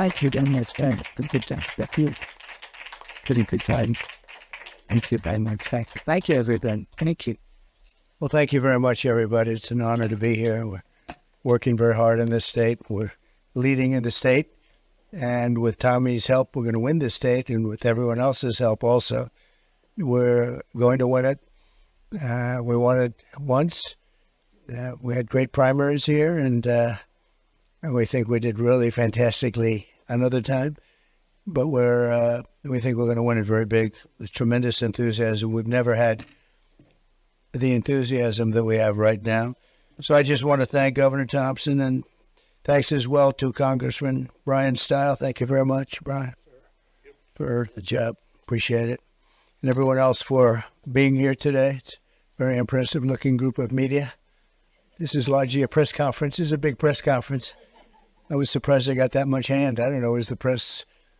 Thank you very much. Good time. Thank you. Pretty good time. Thank you very much. Thank you, everyone. Thank you. Well, thank you very much, everybody. It's an honor to be here. We're working very hard in this state. We're leading in the state. And with Tommy's help, we're going to win this state. And with everyone else's help also, we're going to win it. We won it once. We had great primaries here, and we think we did really fantastically another time. But we think we're going to win it very big. There's tremendous enthusiasm. We've never had the enthusiasm that we have right now. So I just want to thank Governor Thompson, and thanks as well to Congressman Brian Stile. Thank you very much, Brian, for the job. Appreciate it. And everyone else for being here today. It's a very impressive-looking group of media. This is largely a press conference. This is a big press conference. I was surprised I got that much hand. I don't know,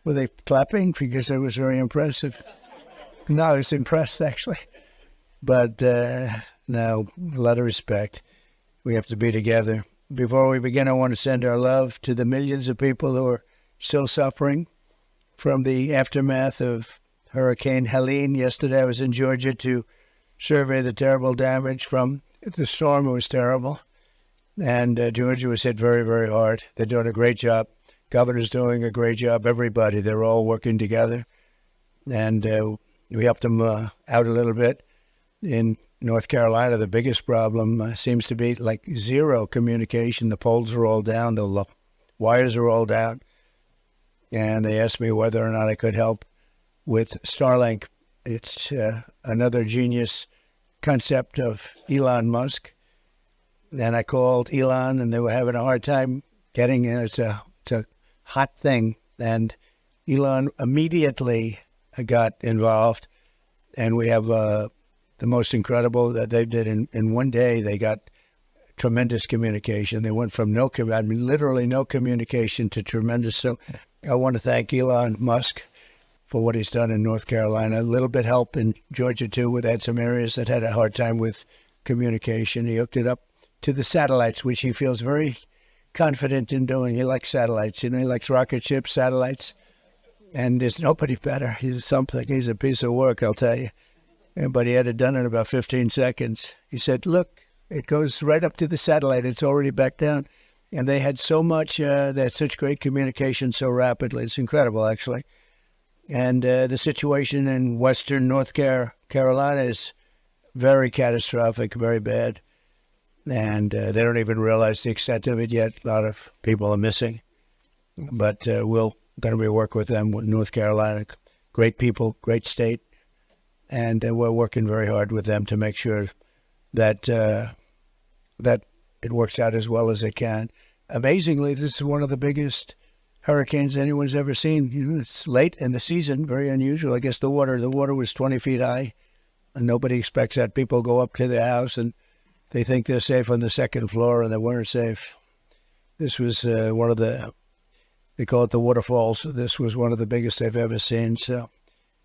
were they clapping? Because it was very impressive. No, I was impressed, actually. But no, a lot of respect. We have to be together. Before we begin, I want to send our love to the millions of people who are still suffering from the aftermath of Hurricane Helen. Yesterday, I was in Georgia to survey the terrible damage from the storm. It was terrible. And Georgia was hit very, very hard. They're doing a great job. Governor's doing a great job. Everybody, they're all working together. And we helped them out a little bit. In North Carolina, the biggest problem seems to be like zero communication. The poles are all down. The wires are all down. And they asked me whether or not I could help with Starlink. It's another genius concept of Elon Musk. And I called Elon, and they were having a hard time getting in. It's a hot thing. And Elon immediately got involved. And we have the most incredible that they did in one day. They got tremendous communication. They went from literally no communication to tremendous. So I want to thank Elon Musk for what he's done in North Carolina. A little bit help in Georgia, too. We had some areas that had a hard time with communication. He hooked it up to the satellites, which he feels very confident in doing. He likes satellites. He likes rocket ships, satellites. And there's nobody better. He's something. He's a piece of work, I'll tell you. But he had it done in about 15 seconds. He said, look, it goes right up to the satellite. It's already back down. And they had so much, they had such great communication so rapidly. It's incredible, actually. And the situation in western North Carolina is very catastrophic, very bad. And they don't even realize the extent of it yet. A lot of people are missing. But we're going to be working with them, with North Carolina. Great people, great state. And we're working very hard with them to make sure that that it works out as well as it can. Amazingly, this is one of the biggest hurricanes anyone's ever seen. It's late in the season, very unusual. I guess the water was 20 feet high, and nobody expects that. People go up to their house, and they think they're safe on the second floor, and they weren't safe. This was one of they call it the waterfalls. This was one of the biggest they've ever seen, so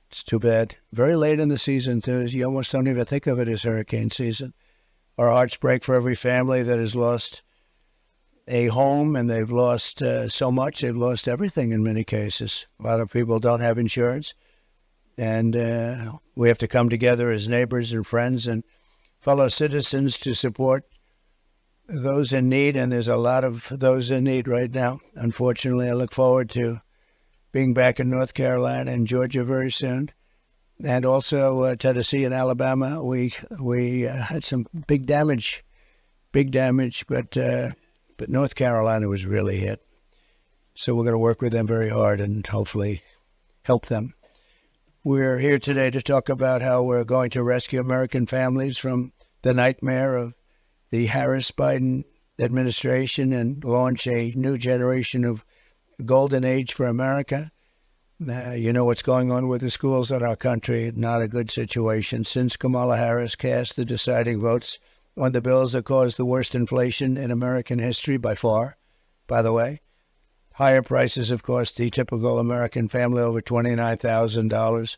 it's too bad. Very late in the season, too. You almost don't even think of it as hurricane season. Our hearts break for every family that has lost a home, and they've lost so much. They've lost everything in many cases. A lot of people don't have insurance, and we have to come together as neighbors and friends and fellow citizens to support those in need, and there's a lot of those in need right now. Unfortunately, I look forward to being back in North Carolina and Georgia very soon, and also Tennessee and Alabama. We had some big damage, but North Carolina was really hit. So we're going to work with them very hard and hopefully help them. We're here today to talk about how we're going to rescue American families from the nightmare of the Harris-Biden administration and launch a new generation of golden age for America. You know what's going on with the schools in our country. Not a good situation. Since Kamala Harris cast the deciding votes on the bills that caused the worst inflation in American history by far, by the way. Higher prices have cost the typical American family over $29,000,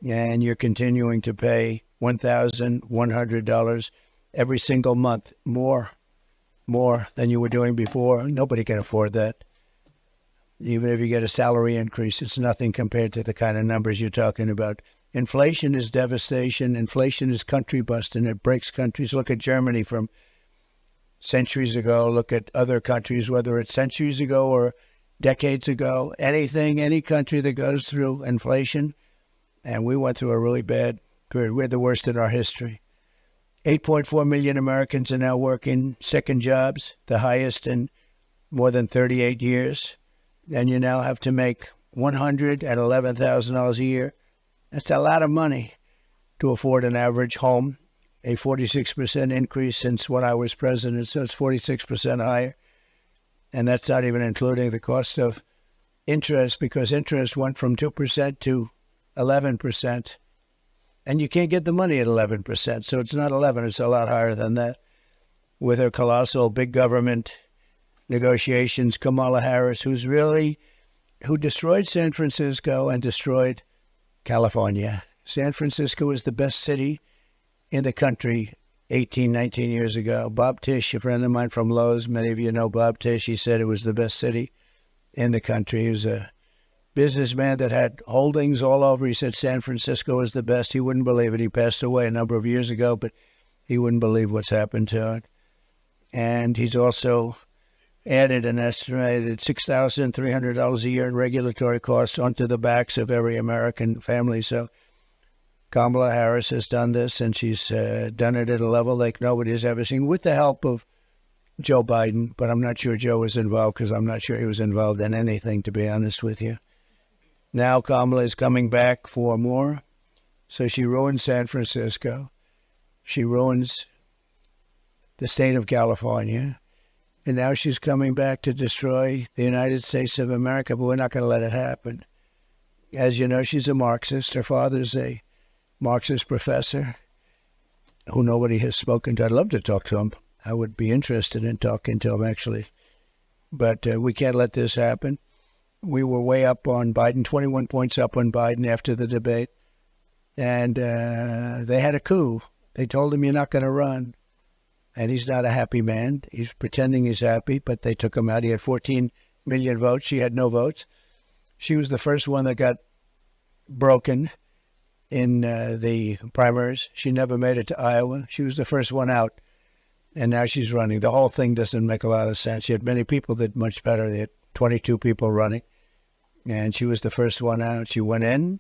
and you're continuing to pay $1,100 every single month, more than you were doing before. Nobody can afford that. Even if you get a salary increase, it's nothing compared to the kind of numbers you're talking about. Inflation is devastation. Inflation is country busting. It breaks countries. Look at Germany from centuries ago. Look at other countries, whether it's centuries ago or decades ago. Any country that goes through inflation, and we went through a really bad period. We're the worst in our history. 8.4 million Americans are now working second jobs, the highest in more than 38 years. And you now have to make $111,000 a year. That's a lot of money to afford an average home, a 46% increase since when I was president, so it's 46% higher. And that's not even including the cost of interest, because interest went from 2% to 11%. And you can't get the money at 11%, so it's not 11, it's a lot higher than that. With her colossal big government negotiations, Kamala Harris, who destroyed San Francisco and destroyed California. San Francisco is the best city in the country 18, 19 years ago. Bob Tisch, a friend of mine from Lowe's, many of you know Bob Tisch, he said it was the best city in the country. He was a businessman that had holdings all over. He said San Francisco was the best. He wouldn't believe it. He passed away a number of years ago, but he wouldn't believe what's happened to it. And he's also added an estimated $6,300 a year in regulatory costs onto the backs of every American family. So Kamala Harris has done this, and she's done it at a level like nobody's ever seen, with the help of Joe Biden. But I'm not sure Joe was involved, because I'm not sure he was involved in anything, to be honest with you. Now Kamala is coming back for more. So she ruins San Francisco. She ruins the state of California. And now she's coming back to destroy the United States of America, but we're not going to let it happen. As you know, she's a Marxist. Her father's a Marxist professor who nobody has spoken to. I'd love to talk to him. I would be interested in talking to him, actually. But we can't let this happen. We were way up on Biden, 21 points up on Biden after the debate. And they had a coup. They told him, you're not going to run. And he's not a happy man. He's pretending he's happy, but they took him out. He had 14 million votes. She had no votes. She was the first one that got broken in the primaries. She never made it to Iowa. She was the first one out, and now she's running. The whole thing doesn't make a lot of sense. She had many people that much better. They had 22 people running, and she was the first one out. She went in,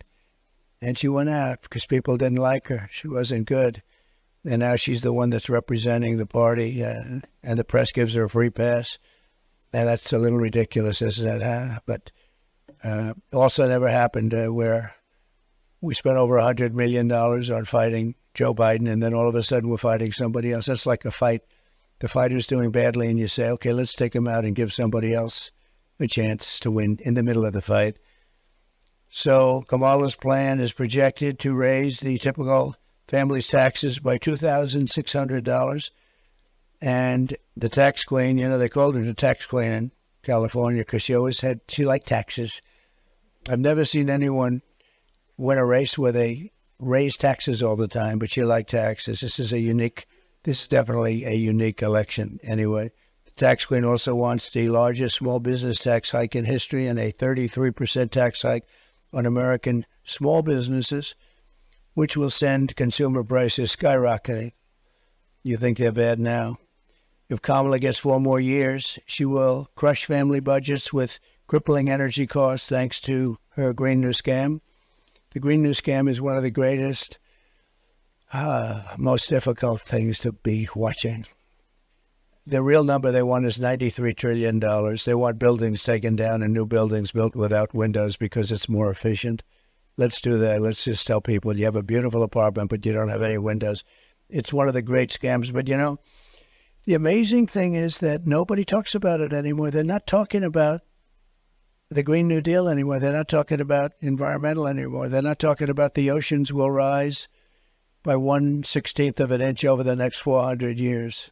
and she went out because people didn't like her. She wasn't good. And now she's the one that's representing the party, and the press gives her a free pass. And that's a little ridiculous, isn't it? Huh? But also never happened where we spent over $100 million on fighting Joe Biden, and then all of a sudden we're fighting somebody else. That's like a fight. The fighter's doing badly, and you say, okay, let's take him out and give somebody else a chance to win in the middle of the fight. So Kamala's plan is projected to raise the typical family's taxes by $2,600. And the tax queen, they called her the tax queen in California because she liked taxes. I've never seen anyone win a race where they raise taxes all the time, but she liked taxes. This is definitely a unique election anyway. The tax queen also wants the largest small business tax hike in history and a 33% tax hike on American small businesses, which will send consumer prices skyrocketing. You think they're bad now? If Kamala gets 4 more years, she will crush family budgets with crippling energy costs thanks to her Green New Scam. The Green New Scam is one of the greatest, most difficult things to be watching. The real number they want is $93 trillion. They want buildings taken down and new buildings built without windows because it's more efficient. Let's do that. Let's just tell people you have a beautiful apartment, but you don't have any windows. It's one of the great scams. But, the amazing thing is that nobody talks about it anymore. They're not talking about the Green New Deal anymore. They're not talking about environmental anymore. They're not talking about the oceans will rise by 1/16 of an inch over the next 400 years.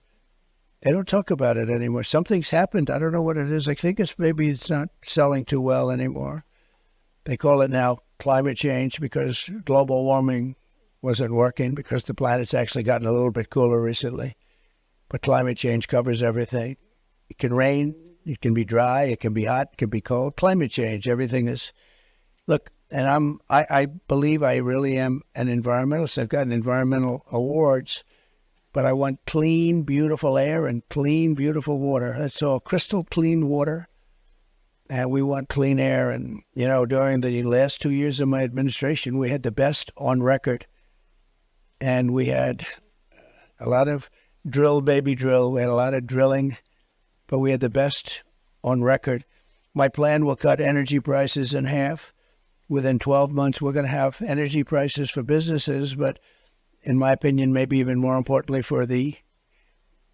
They don't talk about it anymore. Something's happened. I don't know what it is. I think maybe it's not selling too well anymore. They call it now climate change because global warming wasn't working because the planet's actually gotten a little bit cooler recently. But climate change covers everything. It can rain It can be dry, it can be hot, it can be cold. Climate change, everything is. Look, and I believe I really am an environmentalist. I've gotten environmental awards, but I want clean, beautiful air and clean, beautiful water. That's all, crystal clean water. And we want clean air. And, during the last 2 years of my administration, we had the best on record. And we had a lot of drill, baby drill. We had a lot of drilling, but we had the best on record. My plan will cut energy prices in half. Within 12 months, we're going to have energy prices for businesses, but in my opinion, maybe even more importantly for the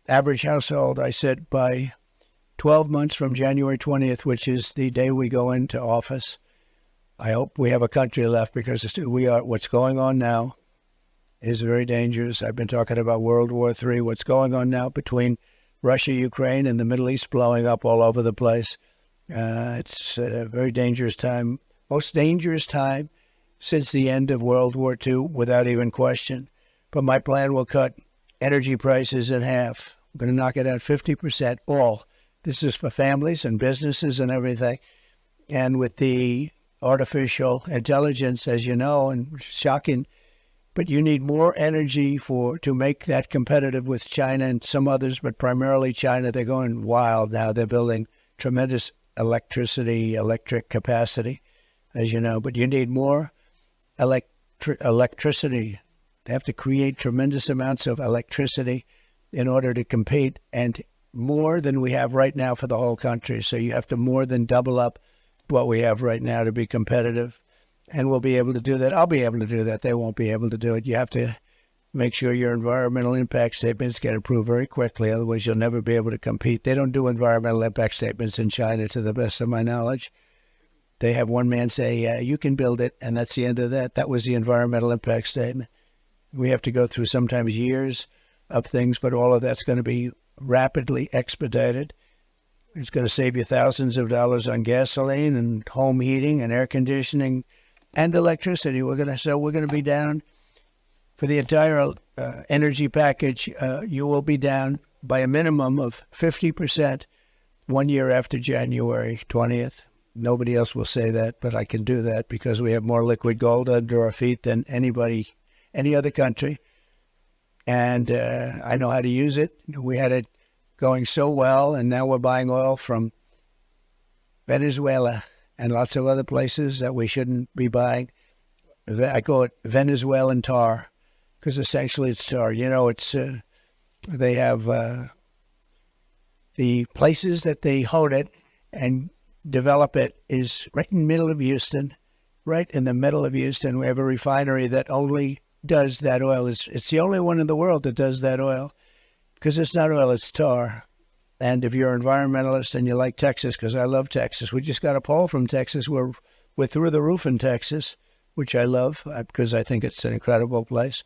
average household, I said by 12 months from January 20th, which is the day we go into office, I hope we have a country left, because what's going on now is very dangerous. I've been talking about World War III. What's going on now between Russia, Ukraine, and the Middle East blowing up all over the place. It's a very dangerous time. Most dangerous time since the end of World War II, without even question. But my plan will cut energy prices in half. I'm going to knock it out 50%, all. This is for families and businesses and everything. And with the artificial intelligence, as you know, and shocking, but you need more energy to make that competitive with China and some others, but primarily China. They're going wild now. They're building tremendous electric capacity, as you know, but you need more electricity. They have to create tremendous amounts of electricity in order to compete, and more than we have right now for the whole country. So you have to more than double up what we have right now to be competitive, and we'll be able to do that. I'll be able to do that. They won't be able to do it. You have to make sure your environmental impact statements get approved very quickly. Otherwise, you'll never be able to compete. They don't do environmental impact statements in China, to the best of my knowledge. They have one man say, you can build it, and that's the end of that. That was the environmental impact statement. We have to go through sometimes years of things, but all of that's going to be rapidly expedited. It's going to save you thousands of dollars on gasoline and home heating and air conditioning and electricity. We're going to be down for the entire energy package. You will be down by a minimum of 50% 1 year after January 20th. Nobody else will say that, but I can do that because we have more liquid gold under our feet than any other country. And I know how to use it. We had it going so well, and now we're buying oil from Venezuela and lots of other places that we shouldn't be buying. I call it Venezuelan tar, because essentially it's tar. They have the places that they hold it and develop it is right in the middle of Houston. Right in the middle of Houston, we have a refinery that only does that oil. It's the only one in the world that does that oil, because it's not oil, it's tar. And if you're an environmentalist and you like Texas, because I love Texas, we just got a poll from Texas. We're through the roof in Texas, which I love because I think it's an incredible place.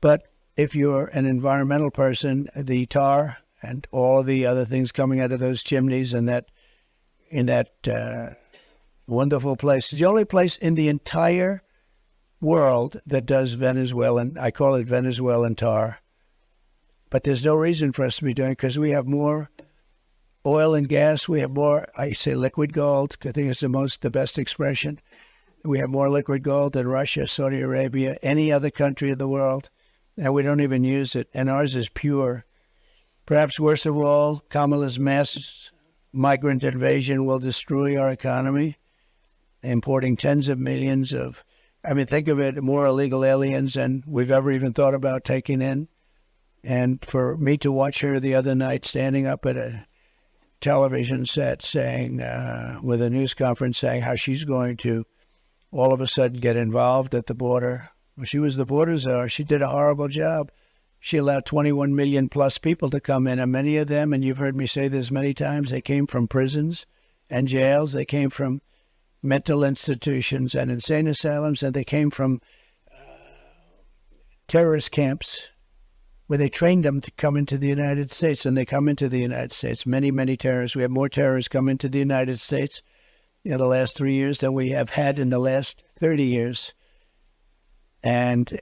But if you're an environmental person, the tar and all of the other things coming out of those chimneys and in that wonderful place, it's the only place in the entire world that does Venezuelan, I call it Venezuelan tar. But there's no reason for us to be doing it, because we have more oil and gas. We have more, I say liquid gold, I think it's the best expression. We have more liquid gold than Russia, Saudi Arabia, any other country in the world, and we don't even use it. And ours is pure. Perhaps worst of all, Kamala's mass migrant invasion will destroy our economy, importing tens of millions of, think of it, more illegal aliens than we've ever even thought about taking in. And for me to watch her the other night standing up at a television set saying, with a news conference, saying how she's going to all of a sudden get involved at the border. Well, she was the border czar. She did a horrible job. She allowed 21 million plus people to come in, and many of them, and you've heard me say this many times, they came from prisons and jails. They came from mental institutions and insane asylums, and they came from terrorist camps where they trained them to come into the United States, and they come into the United States. Many, many terrorists. We have more terrorists come into the United States in the last 3 years than we have had in the last 30 years. And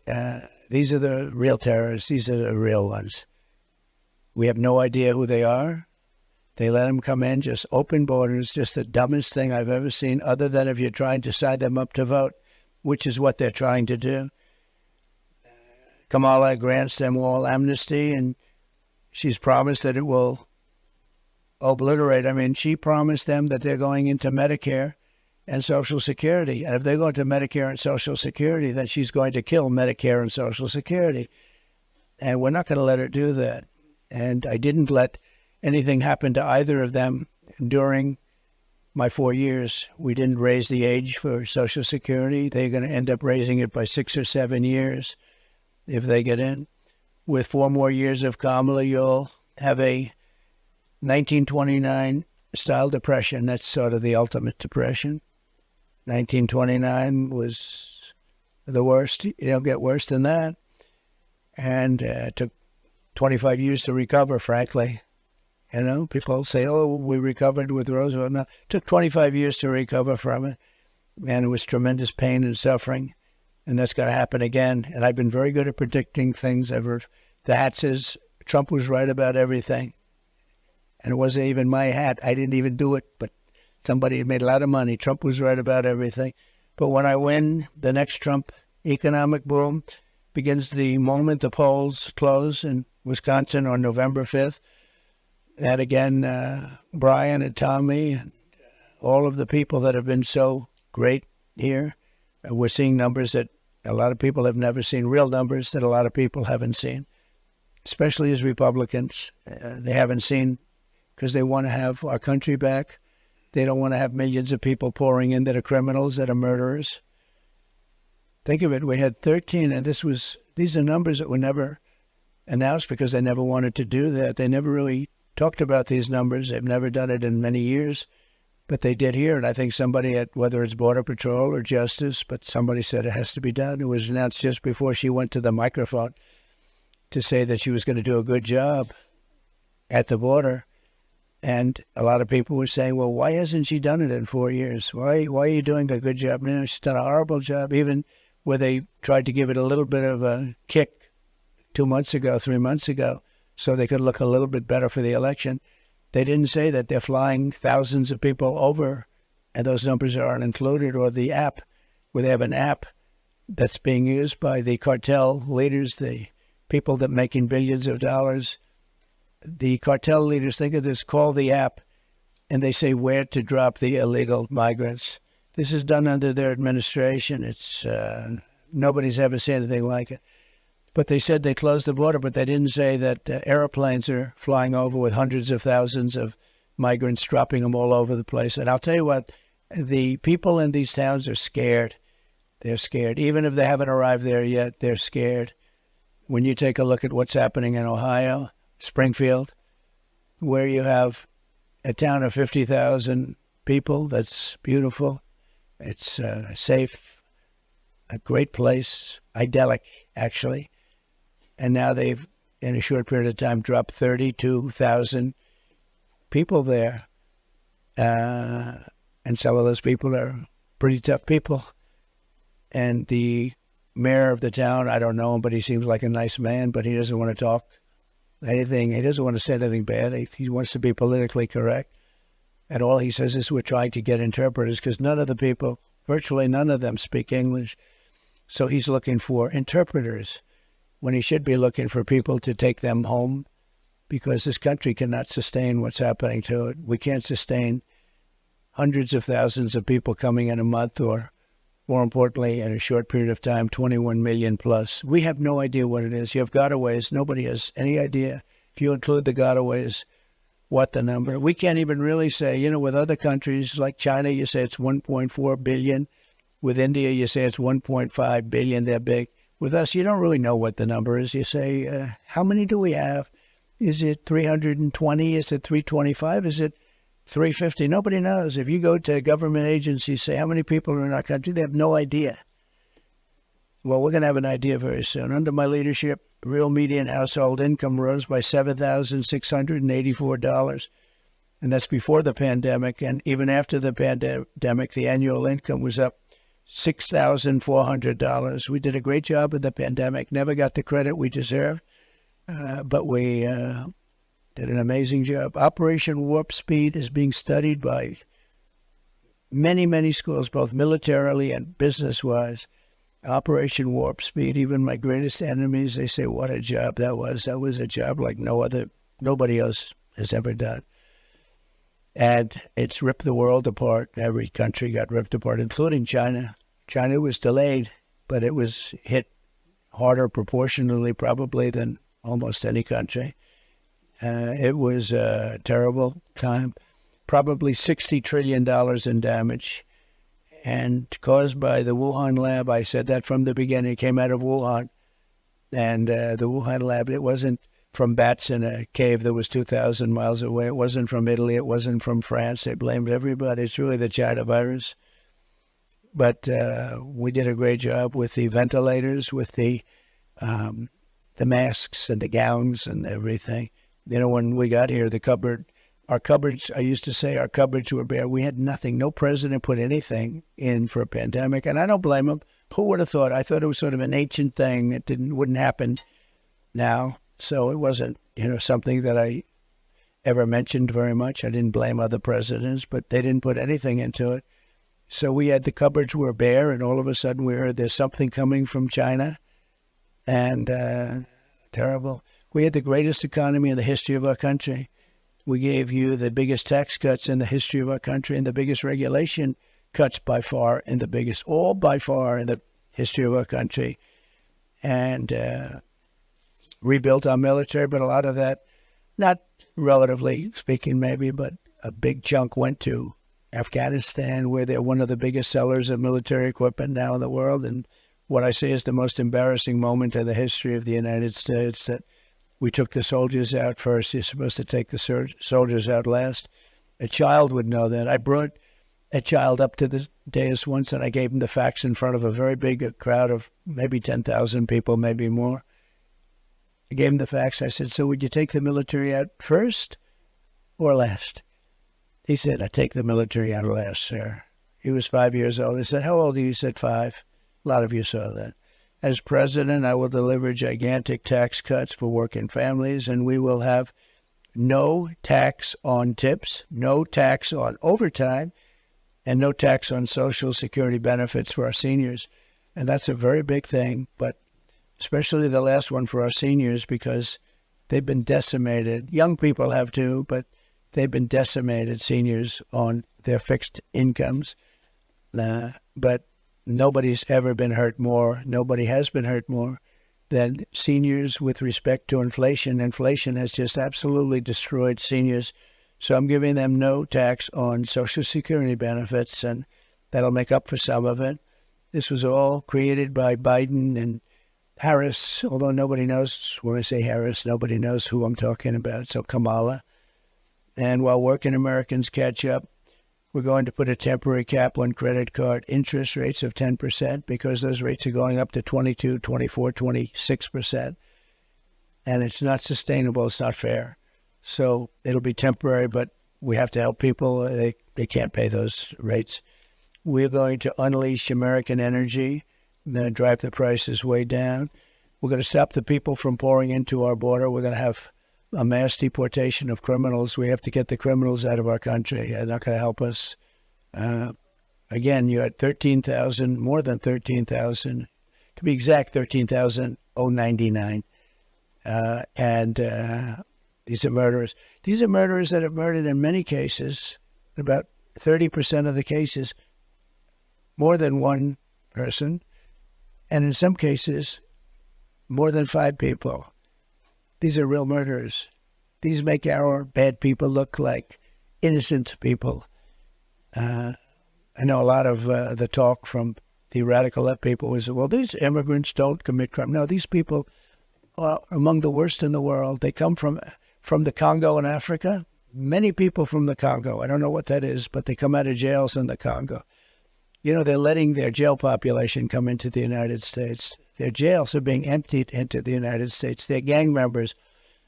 these are the real terrorists. These are the real ones. We have no idea who they are. They let them come in, just open borders, just the dumbest thing I've ever seen, other than if you're trying to sign them up to vote, which is what they're trying to do. Kamala grants them all amnesty, and she's promised that it will obliterate. I mean, she promised them that they're going into Medicare and Social Security. And if they go into Medicare and Social Security, then she's going to kill Medicare and Social Security. And we're not going to let her do that. And I didn't let anything happen to either of them during my 4 years. We didn't raise the age for Social Security. They're going to end up raising it by 6 or 7 years if they get in. With 4 more years of Kamala, you'll have a 1929 style depression. That's sort of the ultimate depression. 1929 was the worst. You don't get worse than that. And it took 25 years to recover, frankly. You know, people say, oh, we recovered with Roosevelt. No, it took 25 years to recover from it. And it was tremendous pain and suffering. And that's going to happen again. And I've been very good at predicting things ever. The hat says Trump was right about everything. And it wasn't even my hat. I didn't even do it, but somebody had made a lot of money. Trump was right about everything. But when I win, the next Trump economic boom begins the moment the polls close in Wisconsin on November 5th. And again, Brian and Tommy and all of the people that have been so great here, we're seeing numbers that a lot of people have never seen, real numbers that a lot of people haven't seen, especially as Republicans. They haven't seen because they want to have our country back. They don't want to have millions of people pouring in that are criminals, that are murderers. Think of it. We had 13, and these are numbers that were never announced because they never wanted to do that. They never really talked about these numbers. They've never done it in many years, but they did here. And I think somebody at, whether it's Border Patrol or Justice, but somebody said it has to be done. It was announced just before she went to the microphone to say that she was going to do a good job at the border. And a lot of people were saying, well, why hasn't she done it in 4 years? Why are you doing a good job now? She's done a horrible job, even where they tried to give it a little bit of a kick 2 months ago, 3 months ago, so they could look a little bit better for the election. They didn't say that they're flying thousands of people over, and those numbers aren't included, or the app, where they have an app that's being used by the cartel leaders, the people that are making billions of dollars. The cartel leaders think of this, call the app, and they say where to drop the illegal migrants. This is done under their administration. It's nobody's ever seen anything like it. But they said they closed the border, but they didn't say that airplanes are flying over with hundreds of thousands of migrants, dropping them all over the place. And I'll tell you what, the people in these towns are scared. They're scared. Even if they haven't arrived there yet, they're scared. When you take a look at what's happening in Ohio, Springfield, where you have a town of 50,000 people, that's beautiful. It's safe, a great place, idyllic, actually. And now they've, in a short period of time, dropped 32,000 people there. And some of those people are pretty tough people. And the mayor of the town, I don't know him, but he seems like a nice man, but he doesn't want to talk anything. He doesn't want to say anything bad. He wants to be politically correct. And all he says is we're trying to get interpreters because none of the people, virtually none of them speak English. So he's looking for interpreters when he should be looking for people to take them home because this country cannot sustain what's happening to it. We can't sustain hundreds of thousands of people coming in a month or, more importantly, in a short period of time, 21 million plus. We have no idea what it is. You have gotaways. Nobody has any idea, if you include the gotaways, what the number. We can't even really say, you know, with other countries like China, you say it's 1.4 billion. With India, you say it's 1.5 billion. They're big. With us, you don't really know what the number is. You say, how many do we have? Is it 320? Is it 325? Is it 350? Nobody knows. If you go to government agencies, say how many people are in our country, they have no idea. Well, we're going to have an idea very soon. Under my leadership, real median household income rose by $7,684. And that's before the pandemic. And even after the pandemic, the annual income was up $6,400. We did a great job in the pandemic, never got the credit we deserved. But we did an amazing job. Operation Warp Speed is being studied by many, many schools, both militarily and business-wise. Operation Warp Speed, even my greatest enemies, they say, what a job that was. That was a job like nobody else has ever done. And it's ripped the world apart. Every country got ripped apart, including China. China was delayed, but it was hit harder proportionally probably than almost any country. It was a terrible time. Probably $60 trillion in damage, and caused by the Wuhan lab. I said that from the beginning. It came out of Wuhan. And the Wuhan lab, it wasn't from bats in a cave that was 2,000 miles away. It wasn't from Italy. It wasn't from France. They blamed everybody. It's really the China virus. But we did a great job with the ventilators, with the masks and the gowns and everything. You know, when we got here, our cupboards, I used to say our cupboards were bare. We had nothing. No president put anything in for a pandemic, and I don't blame him. Who would have thought? I thought it was sort of an ancient thing. It wouldn't happen now. So it wasn't, something that I ever mentioned very much. I didn't blame other presidents, but they didn't put anything into it. So we had the cupboards were bare, and all of a sudden we heard there's something coming from China, and terrible. We had the greatest economy in the history of our country. We gave you the biggest tax cuts in the history of our country and the biggest regulation cuts by far in the history of our country. And rebuilt our military, but a lot of that, not relatively speaking maybe, but a big chunk went to Afghanistan, where they're one of the biggest sellers of military equipment now in the world. And what I say is the most embarrassing moment in the history of the United States, that we took the soldiers out first. You're supposed to take the soldiers out last. A child would know that. I brought a child up to the dais once, and I gave him the facts in front of a very big crowd of maybe 10,000 people, maybe more. I gave him the facts. I said, so would you take the military out first or last? He said, I take the military out last, sir. He was 5 years old. I said, how old are you? He said, 5. A lot of you saw that. As president, I will deliver gigantic tax cuts for working families, and we will have no tax on tips, no tax on overtime, and no tax on Social Security benefits for our seniors. And that's a very big thing, but especially the last one for our seniors, because they've been decimated. Young people have too, but they've been decimated, seniors, on their fixed incomes. But nobody's ever been hurt more. Nobody has been hurt more than seniors with respect to inflation. Inflation has just absolutely destroyed seniors. So I'm giving them no tax on Social Security benefits, and that'll make up for some of it. This was all created by Biden and Harris, although nobody knows, when I say Harris, nobody knows who I'm talking about, so Kamala. And while working Americans catch up, we're going to put a temporary cap on credit card interest rates of 10%, because those rates are going up to 22, 24, 26%. And it's not sustainable. It's not fair. So it'll be temporary, but we have to help people. They can't pay those rates. We're going to unleash American energy, drive the prices way down. We're going to stop the people from pouring into our border. We're going to have a mass deportation of criminals. We have to get the criminals out of our country. They're not going to help us. Again, you had 13,000, more than 13,000, to be exact, 13,099. These are murderers. These are murderers that have murdered in many cases, about 30% of the cases, more than one person, and in some cases, more than 5 people. These are real murderers. These make our bad people look like innocent people. I know a lot of the talk from the radical left people is, well, these immigrants don't commit crime. No, these people are among the worst in the world. They come from the Congo in Africa. Many people from the Congo. I don't know what that is, but they come out of jails in the Congo. You know, they're letting their jail population come into the United States. Their jails are being emptied into the United States. Their gang members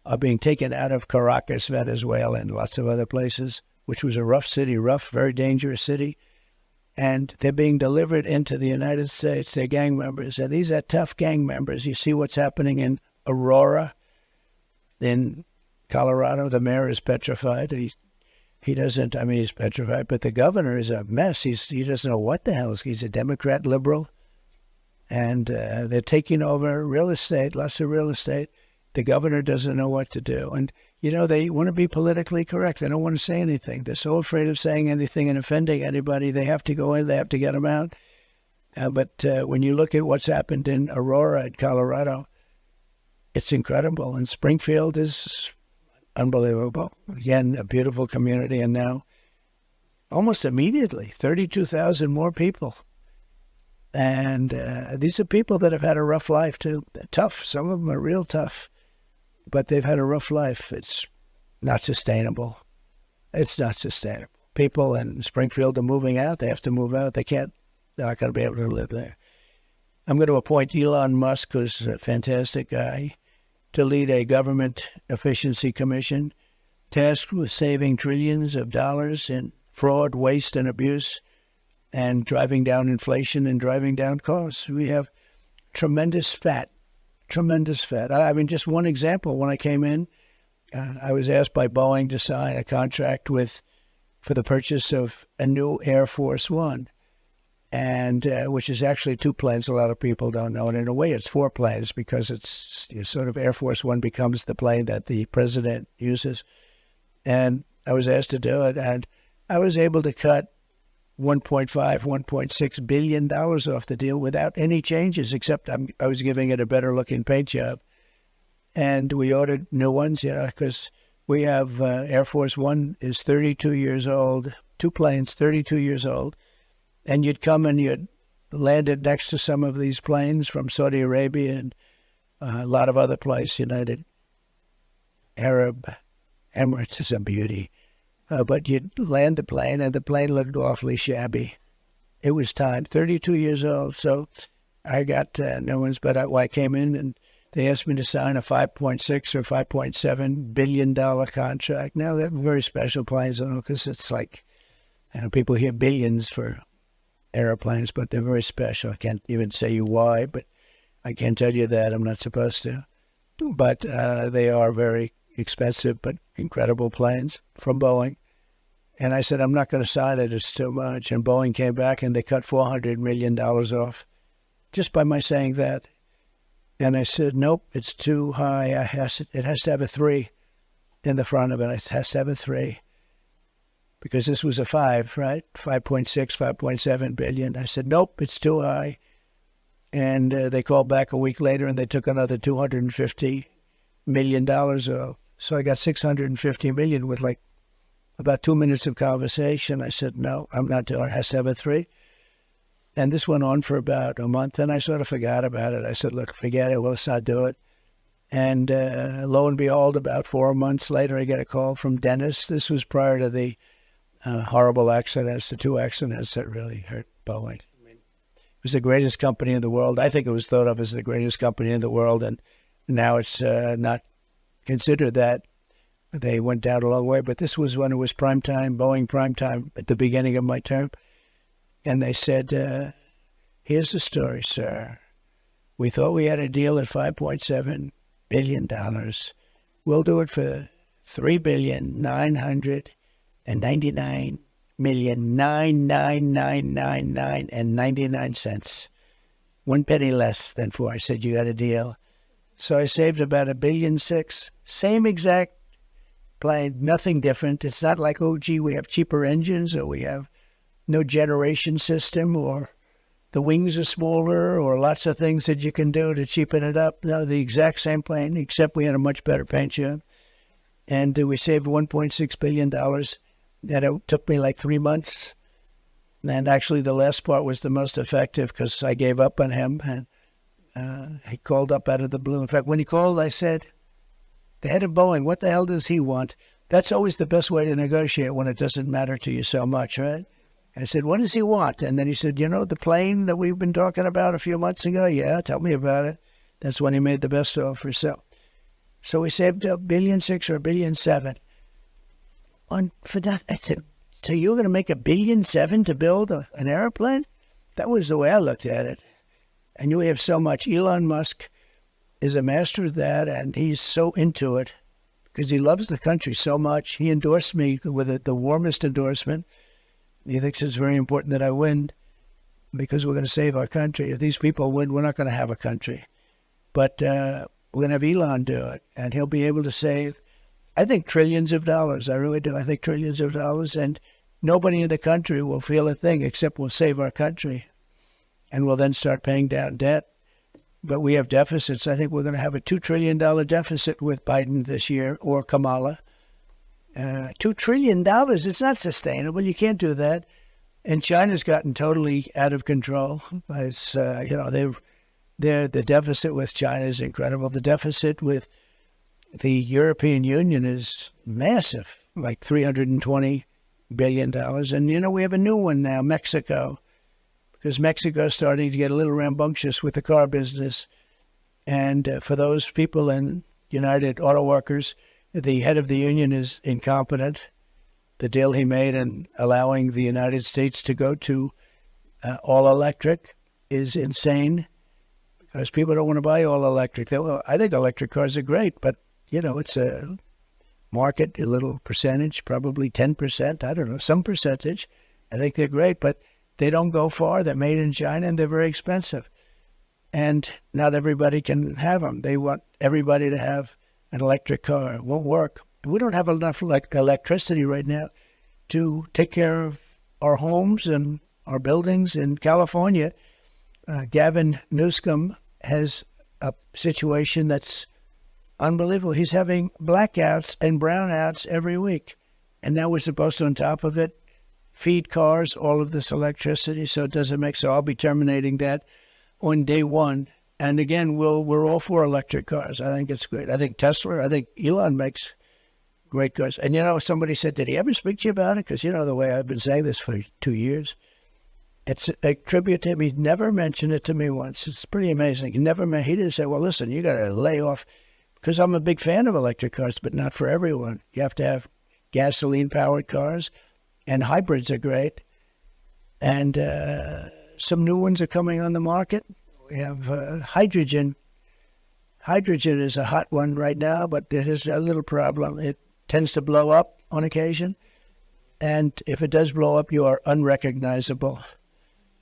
are being taken out of Caracas, Venezuela, and lots of other places, which was a rough city, very dangerous city. And they're being delivered into the United States. They're gang members. And these are tough gang members. You see what's happening in Aurora, in Colorado, the mayor is petrified. He doesn't, I mean, he's petrified, but the governor is a mess. He doesn't know what the hell. He's a Democrat liberal, and they're taking over real estate, lots of real estate. The governor doesn't know what to do. And, they want to be politically correct. They don't want to say anything. They're so afraid of saying anything and offending anybody. They have to go in. They have to get them out. But when you look at what's happened in Aurora, Colorado, it's incredible. And Springfield is unbelievable. Again, a beautiful community. And now, almost immediately, 32,000 more people. And these are people that have had a rough life, too. They're tough. Some of them are real tough. But they've had a rough life. It's not sustainable. It's not sustainable. People in Springfield are moving out. They have to move out. They're not going to be able to live there. I'm going to appoint Elon Musk, who's a fantastic guy, to lead a government efficiency commission tasked with saving trillions of dollars in fraud, waste, and abuse, and driving down inflation and driving down costs. We have tremendous fat. I mean, just one example. When I came in, I was asked by Boeing to sign a contract for the purchase of a new Air Force One, and which is actually 2 planes. A lot of people don't know, and in a way, it's 4 planes because it's sort of Air Force One becomes the plane that the president uses. And I was asked to do it, and I was able to cut $1.6 billion off the deal without any changes, except I was giving it a better looking paint job. And we ordered new ones, because we have Air Force One is 32 years old, 2 planes, 32 years old. And you'd come and you'd land it next to some of these planes from Saudi Arabia and a lot of other places, United Arab Emirates is a beauty. But you'd land the plane, and the plane looked awfully shabby. It was time, 32 years old. So I got new ones, but I came in, and they asked me to sign a $5.6 or $5.7 billion contract. Now, they're very special planes, because it's like, people hear billions for airplanes, but they're very special. I can't even say you why, but I can't tell you that. I'm not supposed to. But they are very expensive but incredible planes from Boeing. And I said, I'm not going to sign it. It's too much. And Boeing came back and they cut $400 million off just by my saying that. And I said, nope, it's too high. It has to have a 3 in the front of it. It has to have a 3. Because this was a 5, right? 5.6, 5.7 billion. I said, nope, it's too high. And they called back a week later and they took another $250 million off. So I got $650 million with like about 2 minutes of conversation. I said, no, I'm not doing it. It has to have a 3. And this went on for about a month, and I sort of forgot about it. I said, look, forget it. Well, let's not do it. And lo and behold, about 4 months later, I get a call from Dennis. This was prior to the horrible accidents, the 2 accidents that really hurt Boeing. I mean, it was the greatest company in the world. I think it was thought of as the greatest company in the world, and now it's not considered that. They went down a long way, but this was when it was prime time, Boeing prime time, at the beginning of my term. And they said, here's the story, sir. We thought we had a deal at $5.7 billion. We'll do it for $3,999,999,999.99 1 penny less than 4. I said, you got a deal. So I saved about $1.6 billion. Same exact plane, nothing different. It's not like, oh, gee, we have cheaper engines, or we have no generation system, or the wings are smaller, or lots of things that you can do to cheapen it up. No, the exact same plane, except we had a much better paint job. And we saved $1.6 billion. And it took me like 3 months. And actually the last part was the most effective because I gave up on him. And he called up out of the blue. In fact, when he called, I said, the head of Boeing, what the hell does he want? That's always the best way to negotiate when it doesn't matter to you so much, right? I said, what does he want? And then he said, the plane that we've been talking about a few months ago? Yeah, tell me about it. That's when he made the best offer. So we saved $1.6 billion or $1.7 billion. For that, I said, so you're going to make $1.7 billion to build an airplane? That was the way I looked at it. And you have so much. Elon Musk is a master of that, and he's so into it. because he loves the country so much. He endorsed me with the warmest endorsement. He thinks it's very important that I win because we're going to save our country. If these people win, we're not going to have a country. But we're going to have Elon do it, and he'll be able to save, I think, trillions of dollars. I really do. I think trillions of dollars, and nobody in the country will feel a thing except we'll save our country, and we'll then start paying down debt. But we have deficits. I think we're going to have a $2 trillion deficit with Biden this year, or Kamala. $2 trillion, it's not sustainable. You can't do that. And China's gotten totally out of control. It's, the deficit with China is incredible. The deficit with the European Union is massive, like $320 billion. And, we have a new one now, Mexico, because Mexico is starting to get a little rambunctious with the car business. And for those people in United Auto Workers, the head of the union is incompetent. The deal he made in allowing the United States to go to all electric is insane, because people don't want to buy all electric. I think electric cars are great, but, it's a market, a little percentage, probably 10%, I don't know, some percentage. I think they're great, but they don't go far. They're made in China, and they're very expensive. And not everybody can have them. They want everybody to have an electric car. It won't work. We don't have enough electricity right now to take care of our homes and our buildings in California. Gavin Newsom has a situation that's unbelievable. He's having blackouts and brownouts every week. And now we're supposed to, on top of it, feed cars all of this electricity, so it doesn't make. So I'll be terminating that on day one. And again, we're all for electric cars. I think it's great. I think Tesla, I think Elon makes great cars. And somebody said, did he ever speak to you about it? Because the way I've been saying this for 2 years, it's a tribute to him. He's never mentioned it to me once. It's pretty amazing. He didn't say, well, listen, you got to lay off, because I'm a big fan of electric cars, but not for everyone. You have to have gasoline-powered cars. And hybrids are great. And some new ones are coming on the market. We have hydrogen. Hydrogen is a hot one right now, but it has a little problem. It tends to blow up on occasion. And if it does blow up, you are unrecognizable.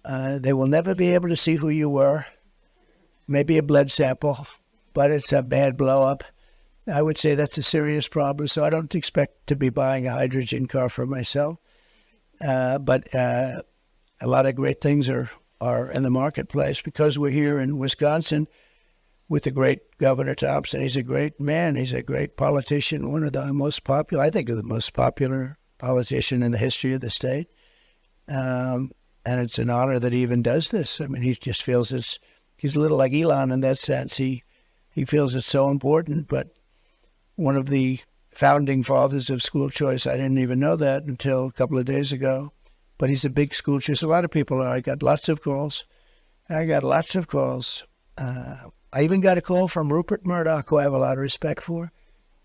They will never be able to see who you were. Maybe a blood sample, but it's a bad blow up. I would say that's a serious problem. So I don't expect to be buying a hydrogen car for myself. But a lot of great things are in the marketplace, because we're here in Wisconsin with the great Governor Thompson. He's a great man. He's a great politician, one of the most popular, I think, the most popular politician in the history of the state. And it's an honor that he even does this. I mean, he just feels he's a little like Elon in that sense. He feels it's so important. But one of the founding fathers of school choice, I didn't even know that until a couple of days ago, but he's a big school choice. A lot of people are. I got lots of calls. I even got a call from Rupert Murdoch, who I have a lot of respect for.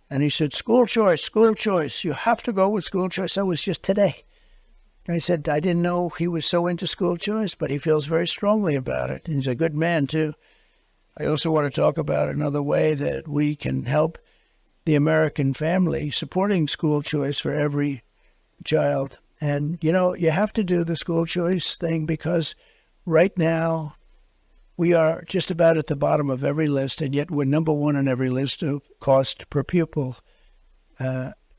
And he said, school choice. You have to go with school choice. That was just today. I said, I didn't know he was so into school choice, but he feels very strongly about it. And he's a good man, too. I also want to talk about another way that we can help the American family, supporting school choice for every child. And, you have to do the school choice thing, because right now we are just about at the bottom of every list, and yet we're number one on every list of cost per pupil.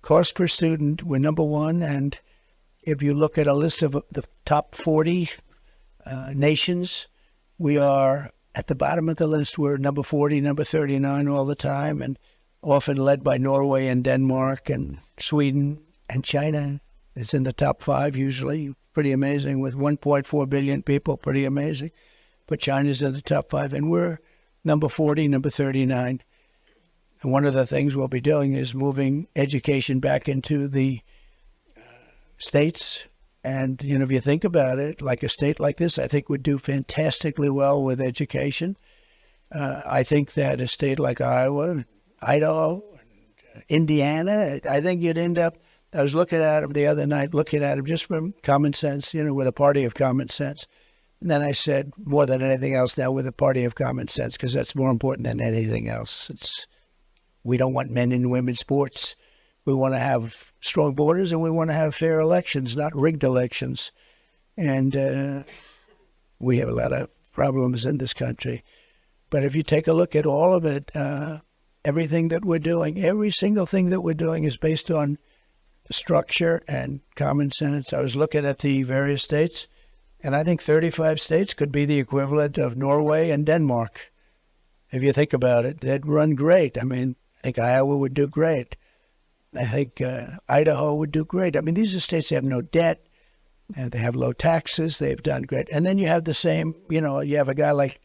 Cost per student, we're number one. And if you look at a list of the top 40 nations, we are at the bottom of the list. We're number 40, number 39 all the time, and often led by Norway and Denmark and Sweden and China. It's in the top 5 usually. Pretty amazing, with 1.4 billion people, pretty amazing. But China's in the top 5, and we're number 40, number 39. And one of the things we'll be doing is moving education back into the states. And, if you think about it, like a state like this, I think would do fantastically well with education. I think that a state like Iowa, Idaho, Indiana, I think you'd end up, I was looking at them the other night, just from common sense, with a party of common sense. And then I said, more than anything else now, with a party of common sense, because that's more important than anything else. We don't want men and women's sports. We want to have strong borders, and we want to have fair elections, not rigged elections. And we have a lot of problems in this country. But if you take a look at all of it, everything that we're doing, every single thing that we're doing is based on structure and common sense. I was looking at the various states, and I think 35 states could be the equivalent of Norway and Denmark. If you think about it, they'd run great. I mean, I think Iowa would do great. I think Idaho would do great. I mean, these are states that have no debt, and they have low taxes. They've done great. And then you have the same, you have a guy like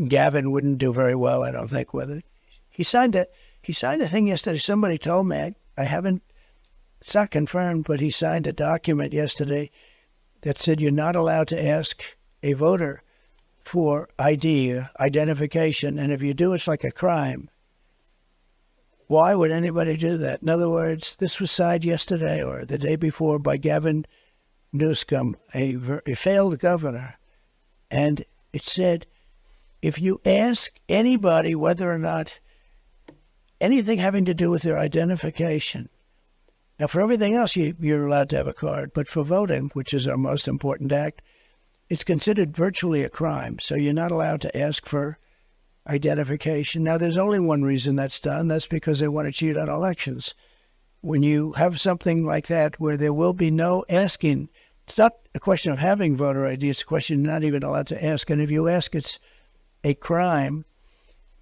Gavin wouldn't do very well, I don't think, with it. He signed a thing yesterday. Somebody told me, it's not confirmed, but he signed a document yesterday that said you're not allowed to ask a voter for identification, and if you do, it's like a crime. Why would anybody do that? In other words, this was signed yesterday or the day before by Gavin Newsom, a failed governor, and it said, if you ask anybody whether or not anything having to do with their identification, now for everything else you're allowed to have a card, but for voting, which is our most important act, it's considered virtually a crime. So you're not allowed to ask for identification. Now, there's only one reason that's done. That's because they want to cheat on elections. When you have something like that where there will be no asking, it's not a question of having voter ID. It's a question you're not even allowed to ask. And if you ask, it's a crime.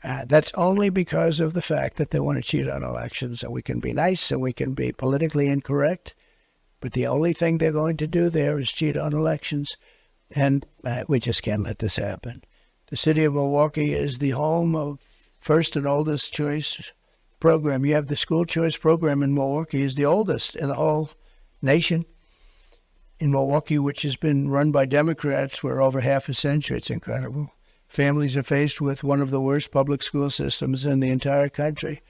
That's only because of the fact that they want to cheat on elections. And we can be nice and we can be politically incorrect, but the only thing they're going to do there is cheat on elections. And we just can't let this happen. The city of Milwaukee is the home of first and oldest choice program. You have the school choice program in Milwaukee is the oldest in the whole nation. In Milwaukee, which has been run by Democrats for over half a century. It's incredible. Families are faced with one of the worst public school systems in the entire country.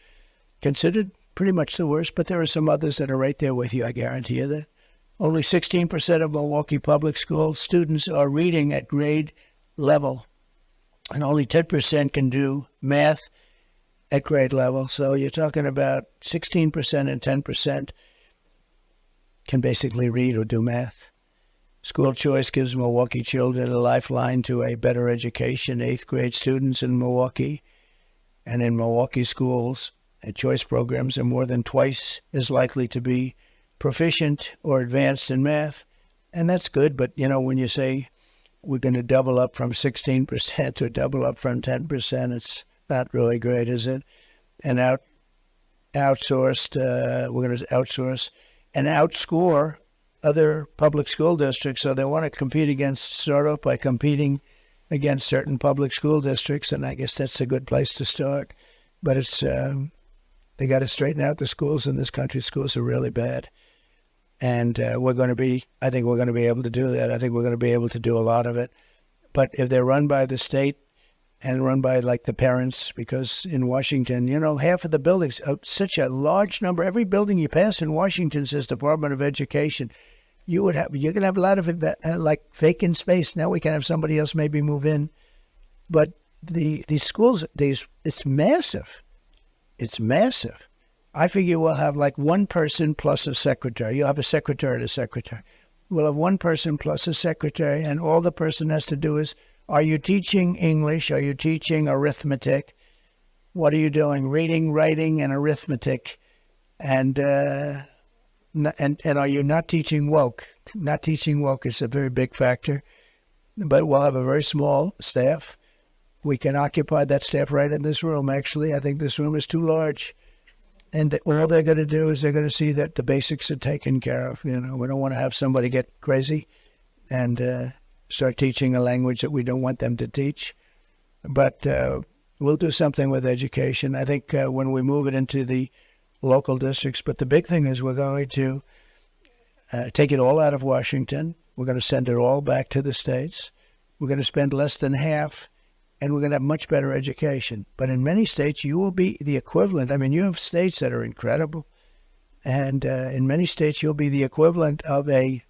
Considered pretty much the worst, but there are some others that are right there with you, I guarantee you that. Only 16% of Milwaukee public school students are reading at grade level, and only 10% can do math at grade level. So you're talking about 16% and 10% can basically read or do math. School choice gives Milwaukee children a lifeline to a better education. 8th grade students in Milwaukee and in Milwaukee schools and choice programs are more than twice as likely to be proficient or advanced in math. And that's good, but when you say we're going to double up from 16% to double up from 10%, it's not really great, is it? And we're going to outsource and outscore other public school districts. So they want to start off by competing against certain public school districts, and I guess that's a good place to start. But it's they got to straighten out the schools in this country. Schools are really bad. And I think we're going to be able to do that. I think we're going to be able to do a lot of it. But if they're run by the state and run by like the parents, because in Washington, half of the buildings, such a large number, every building you pass in Washington says Department of Education. You're going to have a lot of like vacant space. Now we can have somebody else maybe move in. But the schools, it's massive. It's massive. I figure we'll have like one person plus a secretary. You'll have a secretary and a secretary. We'll have one person plus a secretary, and all the person has to do is, are you teaching English? Are you teaching arithmetic? What are you doing? Reading, writing, and arithmetic. And are you not teaching woke? Not teaching woke is a very big factor. But we'll have a very small staff. We can occupy that staff right in this room, actually. I think this room is too large. And all they're going to do is they're going to see that the basics are taken care of. We don't want to have somebody get crazy and start teaching a language that we don't want them to teach. But we'll do something with education. I think when we move it into the local districts. But the big thing is we're going to take it all out of Washington. We're going to send it all back to the states. We're going to spend less than half. And we're going to have much better education. But in many states, you will be the equivalent. I mean, you have states that are incredible. And in many states, you'll be the equivalent of a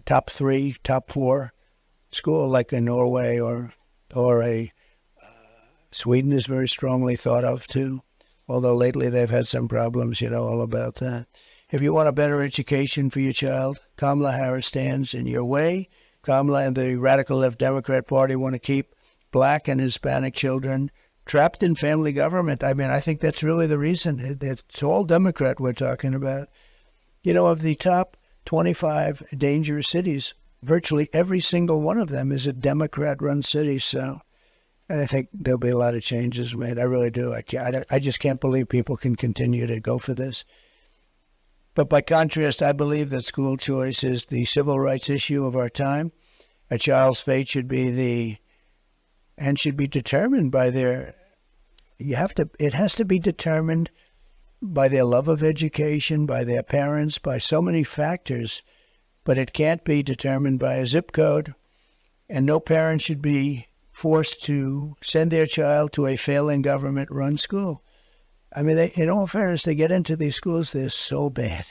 top 3, top 4 school, like in Norway or a Sweden is very strongly thought of, too. although lately they've had some problems, all about that. If you want a better education for your child, Kamala Harris stands in your way. Kamala and the radical left Democrat Party want to keep Black and Hispanic children trapped in family government. I mean, I think that's really the reason. It's all Democrat we're talking about. Of the top 25 dangerous cities, virtually every single one of them is a Democrat-run city. So I think there'll be a lot of changes made. I really do. I just can't believe people can continue to go for this. But by contrast, I believe that school choice is the civil rights issue of our time. A child's fate should be determined by it has to be determined by their love of education, by their parents, by so many factors, but it can't be determined by a zip code, and no parent should be forced to send their child to a failing government-run school. I mean, in all fairness, they get into these schools, they're so bad.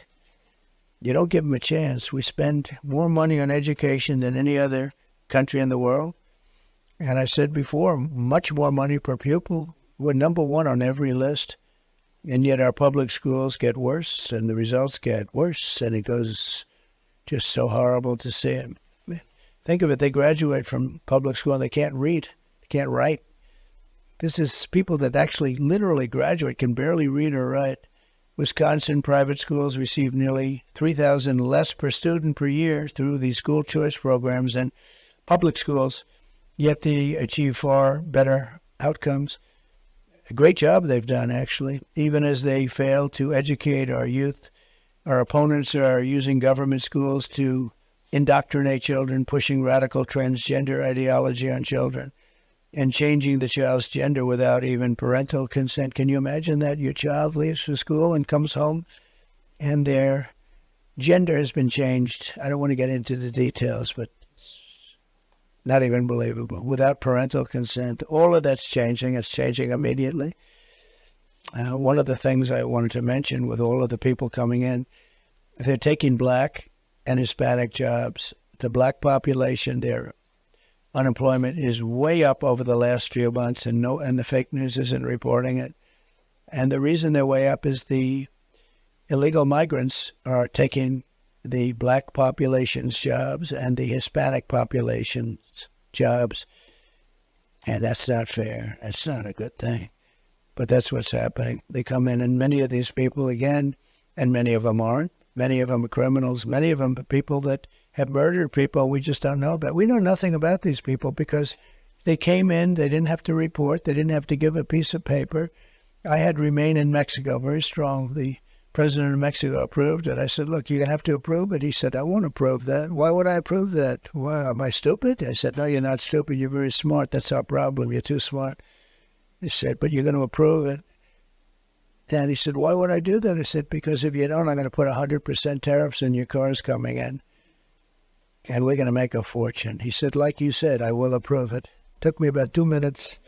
You don't give them a chance. We spend more money on education than any other country in the world. And I said before, much more money per pupil. We're number one on every list. And yet our public schools get worse, and the results get worse, and it goes just so horrible to see it. Think of it, they graduate from public school and they can't read, they can't write. This is people that actually literally graduate, can barely read or write. Wisconsin private schools receive nearly $3,000 less per student per year through these school choice programs than public schools, yet they achieve far better outcomes. A great job they've done, actually. Even as they fail to educate our youth, our opponents are using government schools to indoctrinate children, pushing radical transgender ideology on children, and changing the child's gender without even parental consent. Can you imagine that? Your child leaves for school and comes home and their gender has been changed. I don't want to get into the details, but it's not even believable. Without parental consent, all of that's changing. It's changing immediately. One of the things I wanted to mention with all of the people coming in, they're taking Black and Hispanic jobs. The Black population, their unemployment is way up over the last few months, and the fake news isn't reporting it. And the reason they're way up is the illegal migrants are taking the Black population's jobs and the Hispanic population's jobs. And that's not fair. That's not a good thing. But that's what's happening. They come in, and many of these people, again, and many of them aren't. Many of them are criminals. Many of them are people that have murdered people we just don't know about. We know nothing about these people because they came in, they didn't have to report, they didn't have to give a piece of paper. I had Remain in Mexico, very strong. The president of Mexico approved it. I said, look, you're going to have to approve it. He said, I won't approve that. Why would I approve that? Why, am I stupid? I said, no, you're not stupid. You're very smart. That's our problem. You're too smart. He said, but you're going to approve it. And he said, why would I do that? I said, because if you don't, I'm going to put 100% tariffs on your cars coming in. And we're going to make a fortune. He said, like you said, I will approve it. Took me about 2 minutes.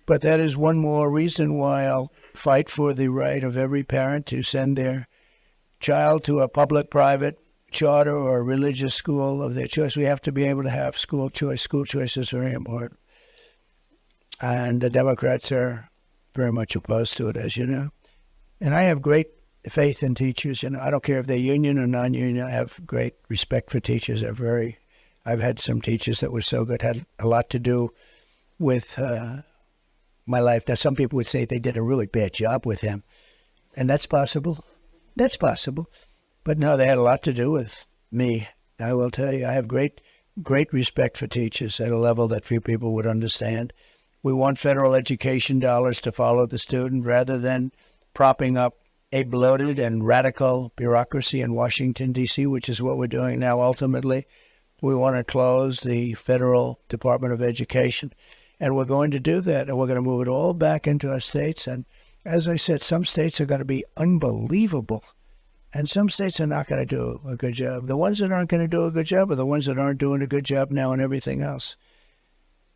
But that is one more reason why I'll fight for the right of every parent to send their child to a public, private, charter, or religious school of their choice. We have to be able to have school choice. School choice is very important. And the Democrats are very much opposed to it, as you know. And I have great faith in teachers. I don't care if they're union or non-union. I have great respect for teachers. I've had some teachers that were so good, had a lot to do with my life. Now, some people would say they did a really bad job with him, and that's possible. That's possible. But no, they had a lot to do with me. I will tell you, I have great respect for teachers at a level that few people would understand. We want federal education dollars to follow the student rather than propping up a bloated and radical bureaucracy in Washington, D.C., which is what we're doing now ultimately. We want to close the Federal Department of Education, and we're going to do that, and we're going to move it all back into our states. And as I said, some states are going to be unbelievable, and some states are not going to do a good job. The ones that aren't going to do a good job are the ones that aren't doing a good job now and everything else.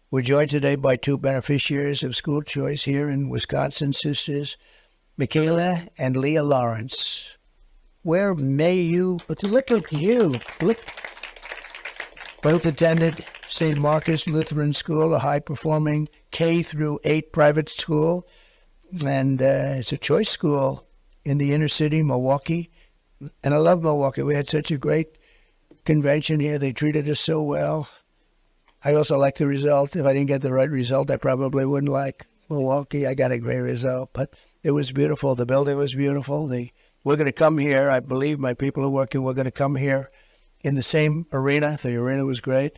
We're joined today by two beneficiaries of school choice here in Wisconsin, sisters, Michaela and Leah Lawrence. Where may you, look at you, look. Both attended St. Marcus Lutheran School, a high-performing K-8 private school And it's a choice school in the inner city, Milwaukee. And I love Milwaukee. We had such a great convention here. They treated us so well. I also like the result. If I didn't get the right result, I probably wouldn't like Milwaukee. I got a great result, but it was beautiful. The building was beautiful. We're going to come here. I believe my people are working. We're going to come here in the same arena. The arena was great.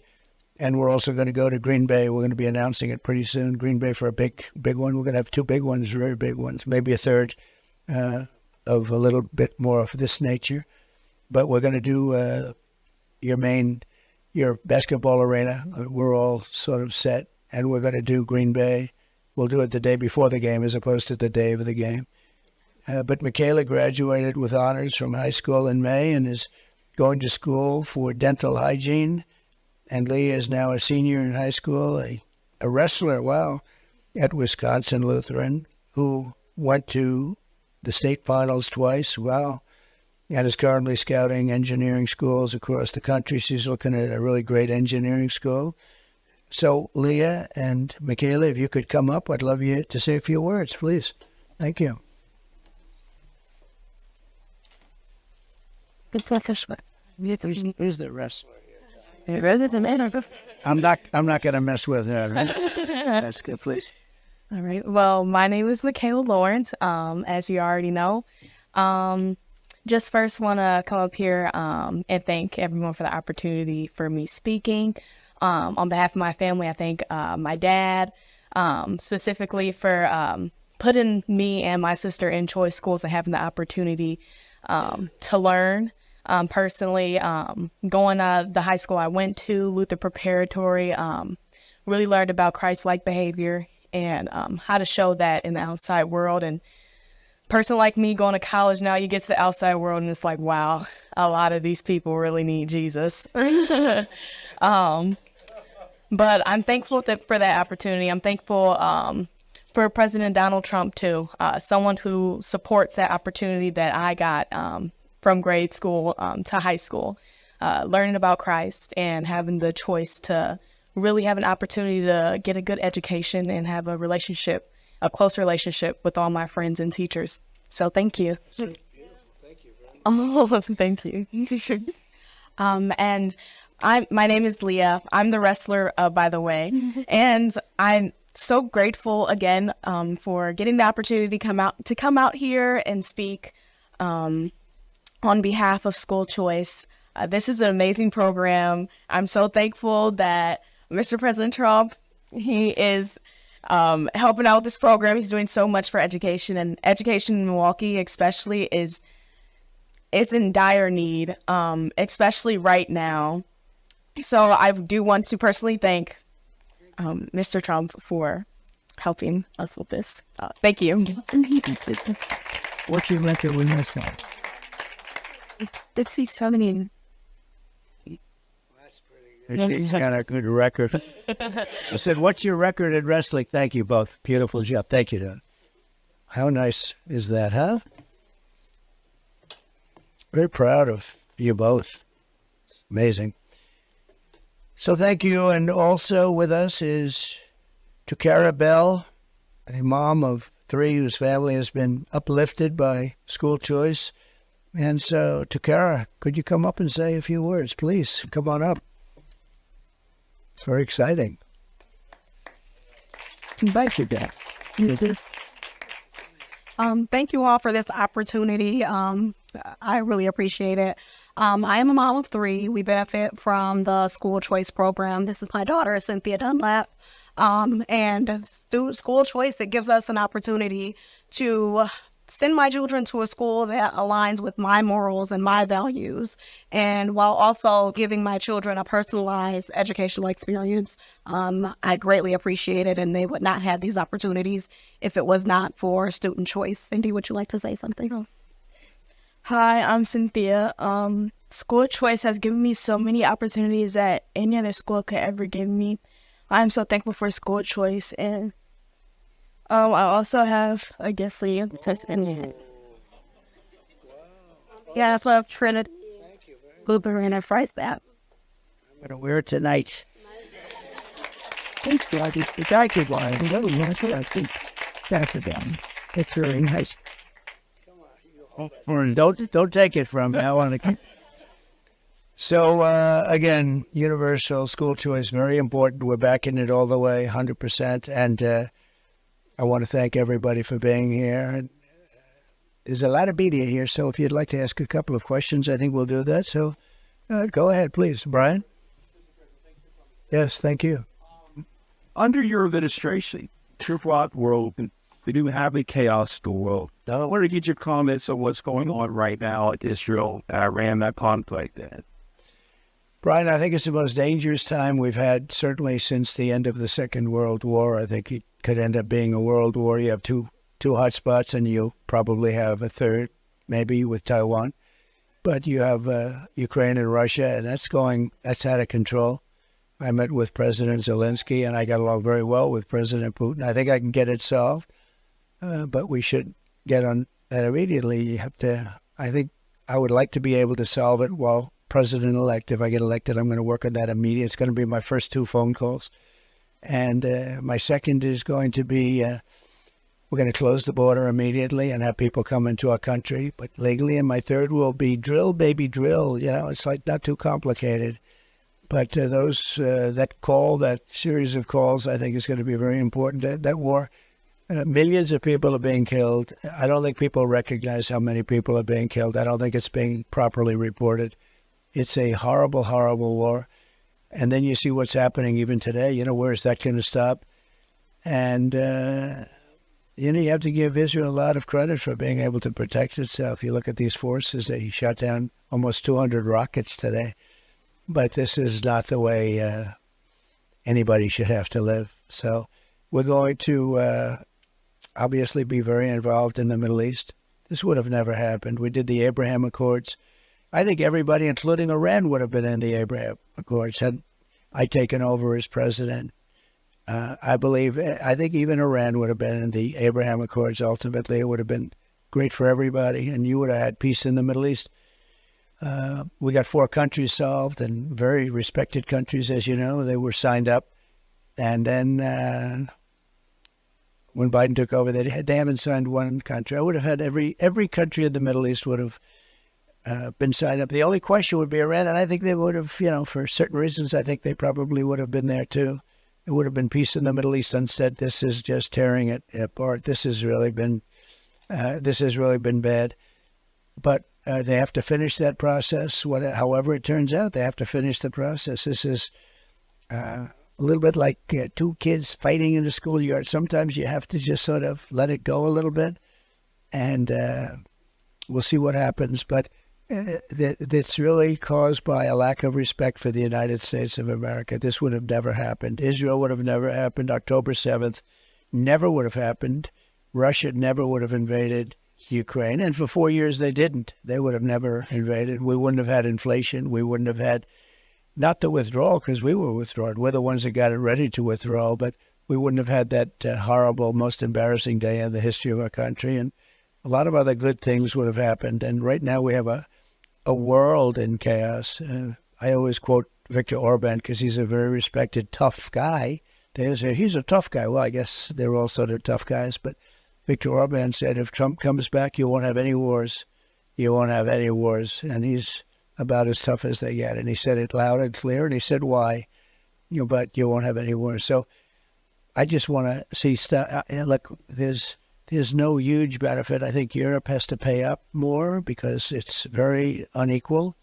And we're also going to go to Green Bay. We're going to be announcing it pretty soon. Green Bay for a big one. We're going to have 2 big ones, very big ones, maybe a third of a little bit more of this nature. But we're going to do your basketball arena. We're all sort of set, and we're going to do Green Bay. We'll do it the day before the game as opposed to the day of the game. But Michaela graduated with honors from high school in May and is going to school for dental hygiene. And Leah is now a senior in high school, a wrestler, wow, at Wisconsin Lutheran, who went to the state finals twice, wow, and is currently scouting engineering schools across the country. She's looking at a really great engineering school. So Leah and Michaela, if you could come up, I'd love you to say a few words, please. Thank you. Who's the wrestler? I'm not going to mess with her. That's good, please. All right. Well, my name is Michaela Lawrence, as you already know. Just first want to come up here and thank everyone for the opportunity for me speaking. On behalf of my family, I thank my dad specifically for putting me and my sister in choice schools and having the opportunity to learn. Personally, going to the high school I went to, Luther Preparatory, really learned about Christ-like behavior and how to show that in the outside world. And person like me going to college now, you get to the outside world and it's like, wow, a lot of these people really need Jesus. But I'm thankful for that opportunity. I'm thankful for President Donald Trump, too, someone who supports that opportunity that I got from grade school to high school, learning about Christ and having the choice to really have an opportunity to get a good education and have a close relationship with all my friends and teachers. So thank you. Thank you. Oh, thank you. And my name is Leah. I'm the wrestler, by the way, and I'm so grateful again for getting the opportunity to come out here and speak on behalf of School Choice. This is an amazing program. I'm so thankful that Mr. President Trump, he is helping out with this program. He's doing so much for education, and education in Milwaukee especially it's in dire need, especially right now. So I do want to personally thank Mr. Trump for helping us with this. Thank you. What's your record with this one? That's 70. That's pretty good. He's got a good record. I said, what's your record at wrestling? Thank you both. Beautiful job. Thank you, Don. How nice is that, huh? Very proud of you both. It's amazing. So thank you. And also with us is Tukara Bell, a mom of 3 whose family has been uplifted by School Choice. And so, Tukara, could you come up and say a few words, please? Come on up. It's very exciting. Thank you, Dad. Thank you all for this opportunity. I really appreciate it. I am a mom of 3. We benefit from the School Choice program. This is my daughter, Cynthia Dunlap. And through School Choice, it gives us an opportunity to send my children to a school that aligns with my morals and my values, and while also giving my children a personalized educational experience. I greatly appreciate it, and they would not have these opportunities if it was not for student choice. Cindy, would you like to say something? Hi, I'm Cynthia. School Choice has given me so many opportunities that any other school could ever give me. I'm so thankful for School Choice, and I also have a gift for you. Yeah, I love Trinity. Lutheran and Fright that. I'm going to wear it tonight. Thank you. I did the guy could lie. That's again. It's very nice. Don't take it from me. I want to. So again, universal school choice, very important. We're backing it all the way, 100%. And I want to thank everybody for being here. There's a lot of media here, so if you'd like to ask a couple of questions, I think we'll do that. So go ahead, please, Brian. Yes, thank you. Under your administration, throughout the world, we do have a chaos in the world. I want to get your comments on what's going on right now in Israel, Iran, that conflict. Brian, I think it's the most dangerous time we've had, certainly since the end of the Second World War. I think it could end up being a world war. You have two hot spots, and you'll probably have a third, maybe with Taiwan. But you have Ukraine and Russia, and that's out of control. I met with President Zelensky, and I got along very well with President Putin. I think I can get it solved, but we should get on that immediately. I think I would like to be able to solve it while president-elect. If I get elected, I'm going to work on that immediately. It's going to be my first 2 phone calls. And my second is going to be, we're going to close the border immediately and have people come into our country, but legally. And my third will be drill, baby, drill. It's like not too complicated. But that series of calls, I think is going to be very important. That war, millions of people are being killed. I don't think people recognize how many people are being killed. I don't think it's being properly reported. It's a horrible, horrible war. And then you see what's happening even today. Where is that going to stop? And, you have to give Israel a lot of credit for being able to protect itself. You look at these forces, they shot down almost 200 rockets today. But this is not the way anybody should have to live. So we're going to obviously be very involved in the Middle East. This would have never happened. We did the Abraham Accords. I think everybody, including Iran, would have been in the Abraham Accords had I taken over as president. I think even Iran would have been in the Abraham Accords ultimately. It would have been great for everybody, and you would have had peace in the Middle East. We got 4 countries solved, and very respected countries, as you know. They were signed up. And then when Biden took over, they haven't signed one country. I would have had every country in the Middle East would have been signed up. The only question would be Iran, and I think they would have, for certain reasons, I think they probably would have been there too. It would have been peace in the Middle East. Instead, this is just tearing it apart. This has really been bad. But they have to finish that process. However it turns out, they have to finish the process. This is a little bit like 2 kids fighting in the schoolyard. Sometimes you have to just sort of let it go a little bit, and we'll see what happens. But it's really caused by a lack of respect for the United States of America. This would have never happened. Israel would have never happened. October 7th never would have happened. Russia never would have invaded Ukraine. And for 4 years, they didn't. They would have never invaded. We wouldn't have had inflation. We wouldn't have had, not the withdrawal, because we were withdrawn. We're the ones that got it ready to withdraw, but we wouldn't have had that horrible, most embarrassing day in the history of our country. And a lot of other good things would have happened. And right now we have a world in chaos. I always quote Viktor Orban because he's a very respected, tough guy. They say he's a tough guy. Well, I guess they're all sort of tough guys. But Viktor Orban said, if Trump comes back, you won't have any wars. You won't have any wars. And he's about as tough as they get. And he said it loud and clear. And he said why. But you won't have any wars. So I just want to see stuff. Look, there's no huge benefit. I think Europe has to pay up more because it's very unequal,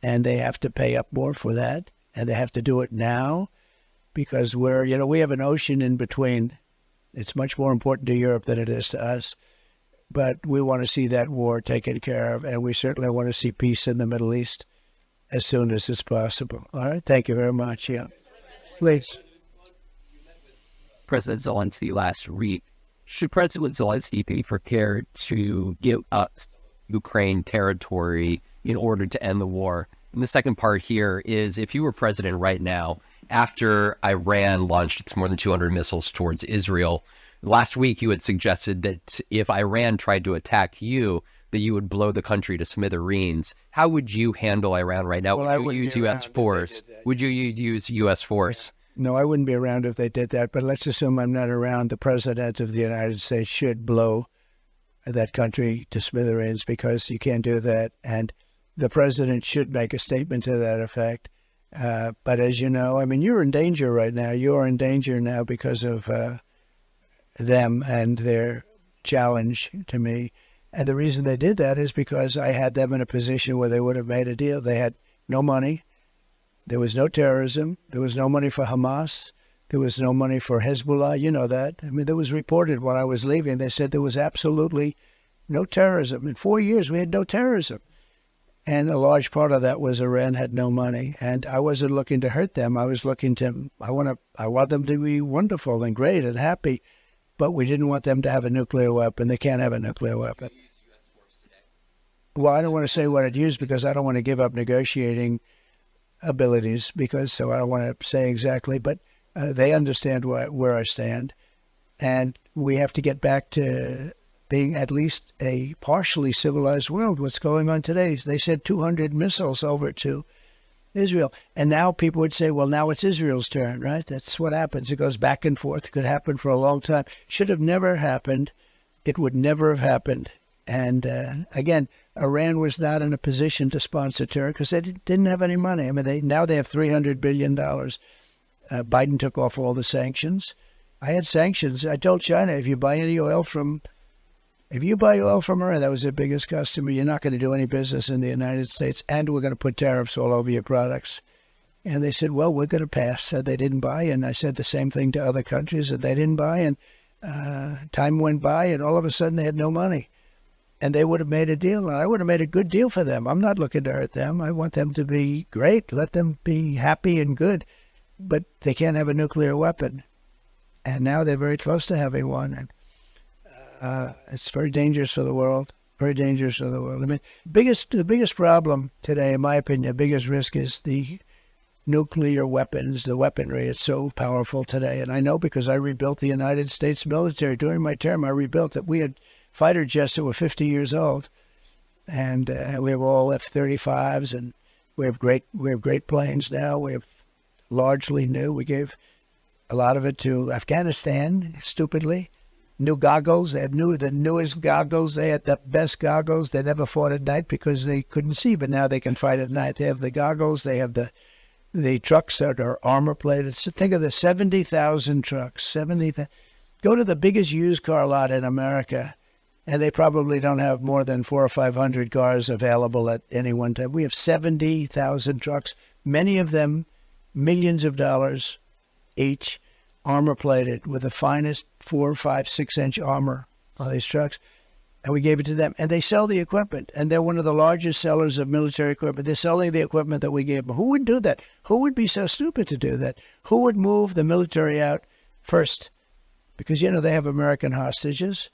and they have to pay up more for that, and they have to do it now because we have an ocean in between. It's much more important to Europe than it is to us, but we want to see that war taken care of, and we certainly want to see peace in the Middle East as soon as it's possible. All right. Thank you very much. Yeah. Please. President Zelensky last week. Should President Zelensky be prepared to give up Ukraine territory in order to end the war? And the second part here is, if you were president right now, after Iran launched its more than 200 missiles towards Israel, last week you had suggested that if Iran tried to attack you, that you would blow the country to smithereens. How would you handle Iran right now? Well, would you use U.S. force? Would you use U.S. force? No, I wouldn't be around if they did that, but let's assume I'm not around. The President of the United States should blow that country to smithereens, because you can't do that. And the president should make a statement to that effect. But as you know, I mean, you're in danger right now. You are in danger now because of them and their challenge to me. And the reason they did that is because I had them in a position where they would have made a deal. They had no money. There was no terrorism. There was no money for Hamas. There was no money for Hezbollah. You know that. I mean, it was reported when I was leaving. They said there was absolutely no terrorism. In 4 years, we had no terrorism. And a large part of that was Iran had no money. And I wasn't looking to hurt them. I was looking to, I want them to be wonderful and great and happy. But we didn't want them to have a nuclear weapon. They can't have a nuclear weapon. Well, I don't want to say what it used because I don't want to give up negotiating abilities, so I don't want to say exactly, but they understand where I stand. And we have to get back to being at least a partially civilized world. What's going on today? They said 200 missiles over to Israel. And now people would say, well, now it's Israel's turn, right? That's what happens. It goes back and forth. It could happen for a long time. Should have never happened. It would never have happened. And again, Iran was not in a position to sponsor terror because they didn't have any money. I mean, now they have $300 billion. Biden took off all the sanctions. I had sanctions. I told China, if you buy oil from Iran, that was their biggest customer, you're not going to do any business in the United States, and we're going to put tariffs all over your products. And they said, well, we're going to pass. So they didn't buy. And I said the same thing to other countries, and they didn't buy. And time went by, and all of a sudden they had no money. And they would have made a deal, and I would have made a good deal for them. I'm not looking to hurt them. I want them to be great. Let them be happy and good. But they can't have a nuclear weapon. And now they're very close to having one. And it's very dangerous for the world. Very dangerous for the world. I mean, the biggest problem today, in my opinion, the biggest risk is the nuclear weapons, the weaponry. It's so powerful today. And I know because I rebuilt the United States military. During my term, I rebuilt it. We had fighter jets that were 50 years old. And we have all F-35s, and we have great planes now. We have largely new. We gave a lot of it to Afghanistan, stupidly. New goggles. They have the newest goggles. They had the best goggles. They never fought at night because they couldn't see, but now they can fight at night. They have the goggles. They have the trucks that are armor plated. So think of the 70,000 trucks. 70,000. Go to the biggest used car lot in America, and they probably don't have more than 400 or 500 cars available at any one time. We have 70,000 trucks, many of them millions of dollars each, armor-plated with the finest 4, 5, 6-inch armor on these trucks. And we gave it to them. And they sell the equipment. And they're one of the largest sellers of military equipment. They're selling the equipment that we gave them. Who would do that? Who would be so stupid to do that? Who would move the military out first? Because, they have American hostages.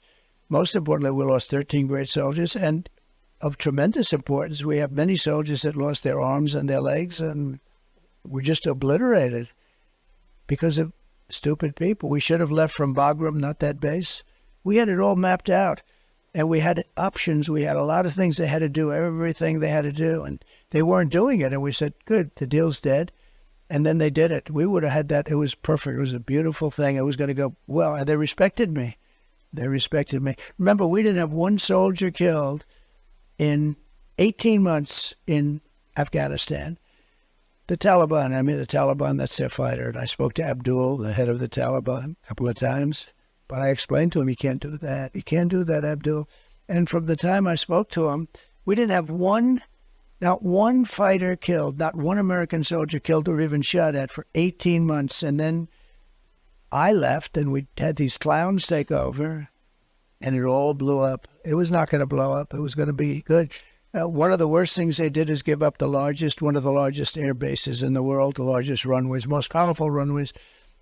Most importantly, we lost 13 great soldiers. And of tremendous importance, we have many soldiers that lost their arms and their legs and were just obliterated because of stupid people. We should have left from Bagram, not that base. We had it all mapped out. And we had options. We had a lot of things they had to do, everything they had to do. And they weren't doing it. And we said, good, the deal's dead. And then they did it. We would have had that. It was perfect. It was a beautiful thing. It was going to go well. And they respected me. They respected me. Remember, we didn't have one soldier killed in 18 months in Afghanistan. The Taliban, that's their fighter. And I spoke to Abdul, the head of the Taliban, a couple of times. But I explained to him, you can't do that. You can't do that, Abdul. And from the time I spoke to him, we didn't have not one fighter killed, not one American soldier killed or even shot at for 18 months. And then I left, and we had these clowns take over, and it all blew up. It was not going to blow up. It was going to be good. One of the worst things they did is give up one of the largest air bases in the world, the largest runways, most powerful runways,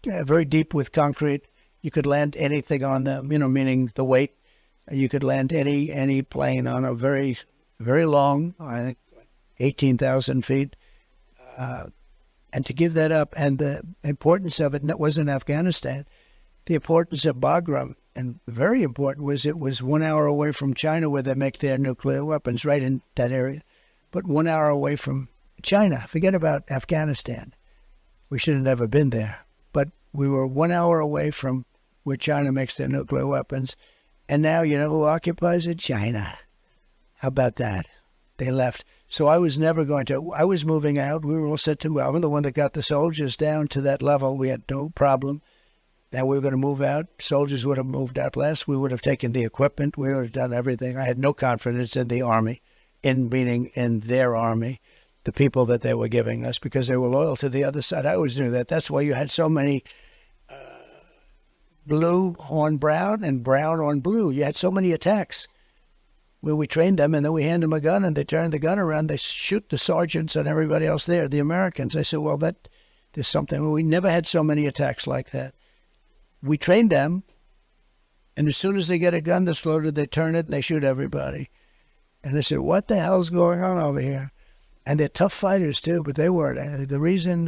very deep with concrete. You could land anything on them, meaning the weight. You could land any plane on a very, very long, I think, 18,000 feet. And to give that up, and the importance of it wasn't Afghanistan. The importance of Bagram, and very important, was it was 1 hour away from China where they make their nuclear weapons, right in that area. But 1 hour away from China. Forget about Afghanistan. We should have never been there. But we were 1 hour away from where China makes their nuclear weapons. And now you know who occupies it? China. How about that? They left. So I was never going to. I was moving out. We were all set to move. I'm the one that got the soldiers down to that level. We had no problem. And we were going to move out. Soldiers would have moved out less. We would have taken the equipment. We would have done everything. I had no confidence in the army, meaning in their army, the people that they were giving us, because they were loyal to the other side. I always knew that. That's why you had so many blue on brown and brown on blue. You had so many attacks where we trained them, and then we hand them a gun, and they turn the gun around. They shoot the sergeants and everybody else there, the Americans. I said, well, there's something. We never had so many attacks like that. We trained them, and as soon as they get a gun that's loaded, they turn it and they shoot everybody. And I said, what the hell's going on over here? And they're tough fighters too, but they weren't. The reason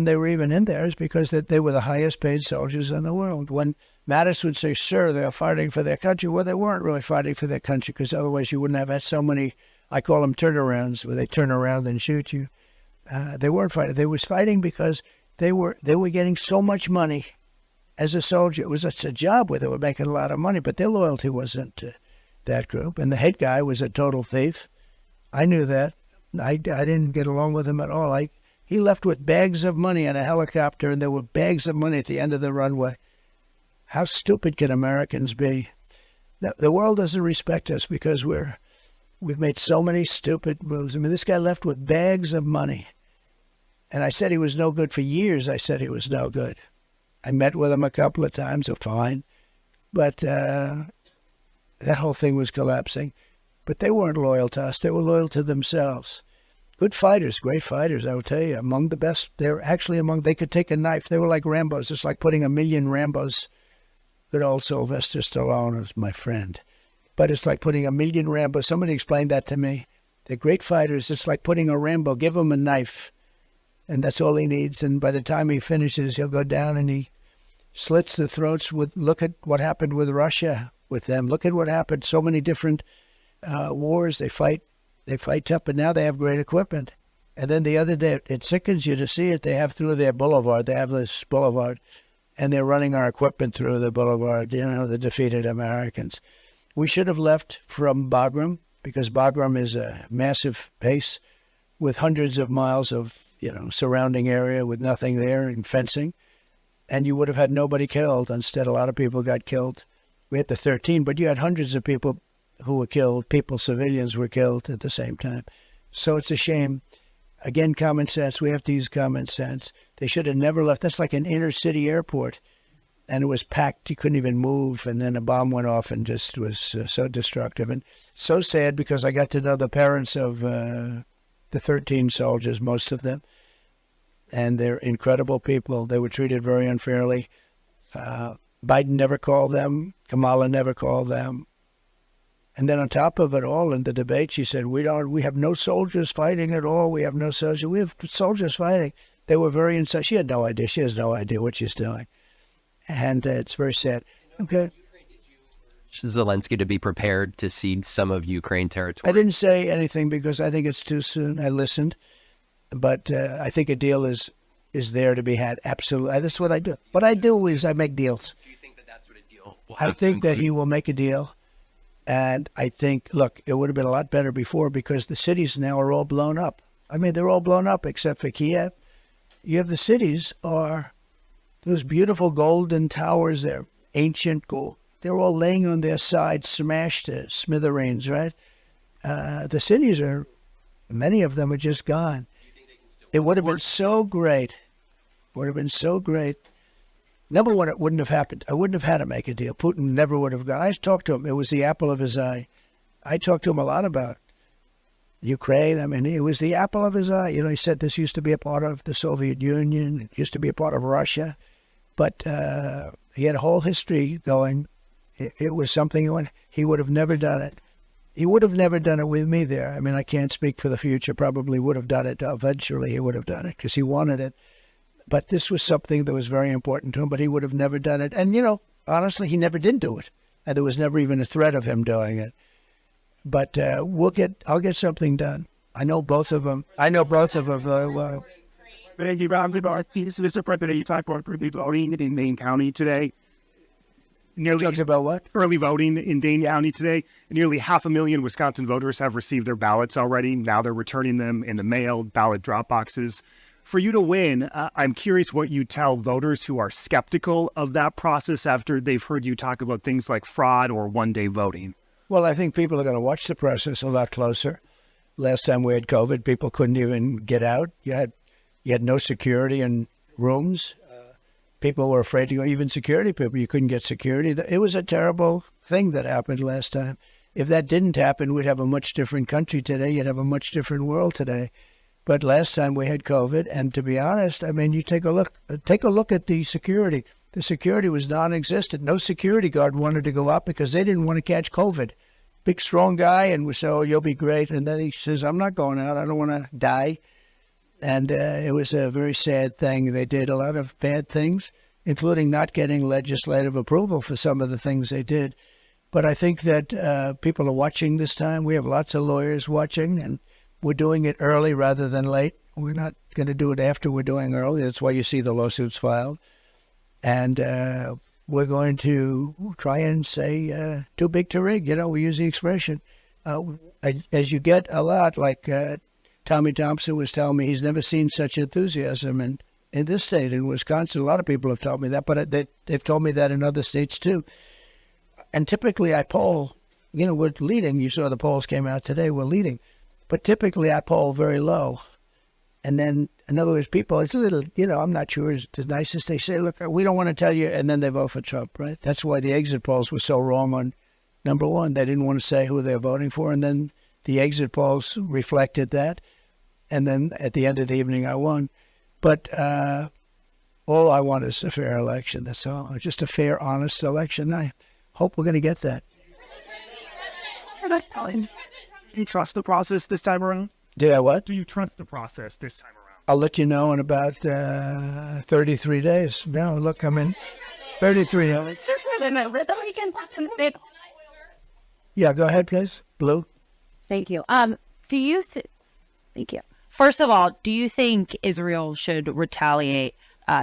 they were even in there is because they were the highest paid soldiers in the world. When Mattis would say, sir, they're fighting for their country, well, they weren't really fighting for their country, because otherwise you wouldn't have had so many, I call them turnarounds, where they turn around and shoot you. They weren't fighting. They was fighting because they were getting so much money as a soldier. It was a job where they were making a lot of money, but their loyalty wasn't to that group. And the head guy was a total thief. I knew that. I didn't get along with him at all. He left with bags of money on a helicopter, and there were bags of money at the end of the runway. How stupid can Americans be? The world doesn't respect us because we've made so many stupid moves. I mean, this guy left with bags of money. And I said he was no good for years. I said he was no good. I met with him a couple of times, fine. But that whole thing was collapsing. But they weren't loyal to us. They were loyal to themselves. Good fighters, great fighters, I will tell you. Among the best. They're actually they could take a knife. They were like Rambos. It's like putting 1,000,000 Rambos. Good old Sylvester Stallone is my friend. But it's like putting 1,000,000 Rambos. Somebody explained that to me. They're great fighters. It's like putting a Rambo. Give him a knife. And that's all he needs. And by the time he finishes, he'll go down and he slits the throats. Look at what happened with Russia with them. Look at what happened. So many different wars. They fight tough, but now they have great equipment. And then the other day, it sickens you to see it. They have through their boulevard. They have this boulevard, and they're running our equipment through the boulevard, the defeated Americans. We should have left from Bagram, because Bagram is a massive base with hundreds of miles of, surrounding area with nothing there and fencing. And you would have had nobody killed. Instead, a lot of people got killed. We had the 13, but you had hundreds of people who were killed. Civilians were killed at the same time. So it's a shame. Again, common sense. We have to use common sense. They should have never left. That's like an inner city airport. And it was packed. You couldn't even move. And then a bomb went off and just was so destructive. And so sad, because I got to know the parents of the 13 soldiers, most of them. And they're incredible people. They were treated very unfairly. Biden never called them. Kamala never called them. And then on top of it all, in the debate, she said, we have no soldiers fighting at all. We have no soldiers. We have soldiers fighting. They were very inside. She had no idea. She has no idea what she's doing. And it's very sad. Okay. Zelensky to be prepared to cede some of Ukraine territory? I didn't say anything because I think it's too soon. I listened. But I think a deal is there to be had. Absolutely. That's what I do. What I do is I make deals. Do you think that that's what a deal will I think that he will make a deal. And I think, look, it would have been a lot better before, because the cities now are all blown up. I mean, they're all blown up except for Kiev. You have the cities are those beautiful golden towers. They're ancient gold. They're all laying on their sides, smashed to smithereens, right? The cities many of them are just gone. It would have been so great. Would have been so great. Number one, it wouldn't have happened. I wouldn't have had to make a deal. Putin never would have gone. I talked to him. It was the apple of his eye. I talked to him a lot about Ukraine. I mean, it was the apple of his eye. He said this used to be a part of the Soviet Union. It used to be a part of Russia. But he had a whole history going. It was something he would have never done it. He would have never done it with me there. I mean, I can't speak for the future. Probably would have done it. Eventually, he would have done it because he wanted it. But this was something that was very important to him, but he would have never done it. And, honestly, he never did do it. And there was never even a threat of him doing it. But I'll get something done. I know both of them. Very well. Thank you, Rob. This is the president you talked about in Maine County today. Talks about what? Early voting in Dane County today. Nearly 500,000 Wisconsin voters have received their ballots already. Now they're returning them in the mail, ballot drop boxes. For you to win, I'm curious what you tell voters who are skeptical of that process after they've heard you talk about things like fraud or one-day voting. Well, I think people are going to watch the process a lot closer. Last time we had COVID, people couldn't even get out. You had no security in rooms. People were afraid to go, even security people. You couldn't get security. It was a terrible thing that happened last time. If that didn't happen, we'd have a much different country today. You'd have a much different world today. But last time we had COVID, and to be honest, I mean, you take a look at the security. The security was non-existent. No security guard wanted to go out because they didn't want to catch COVID. Big, strong guy, and we said, oh, you'll be great. And then he says, I'm not going out. I don't want to die. And it was a very sad thing. They did a lot of bad things, including not getting legislative approval for some of the things they did. But I think that people are watching this time. We have lots of lawyers watching, and we're doing it early rather than late. We're not going to do it after we're doing early. That's why you see the lawsuits filed. And we're going to try and say, too big to rig. You know, we use the expression. As you get a lot, like Tommy Thompson was telling me, he's never seen such enthusiasm in this state, in Wisconsin. A lot of people have told me that, but they've told me that in other states too. And typically I poll, you know, we're leading. You saw the polls came out today, we're leading. But typically I poll very low. And then, in other words, people, it's a little, you know, I'm not sure it's the nicest. They say, look, we don't want to tell you, and then they vote for Trump, right? That's why the exit polls were so wrong on number one. They didn't want to say who they're voting for, and then the exit polls reflected that. And then at the end of the evening, I won. But all I want is a fair election. That's all. Just a fair, honest election. I hope we're going to get that. Do you trust the process this time around? Did I what? Do you trust the process this time around? I'll let you know in about 33 days. No, look, I'm in 33 days. Yeah, go ahead, please. Blue. Thank you. Thank you. First of all, do you think Israel should retaliate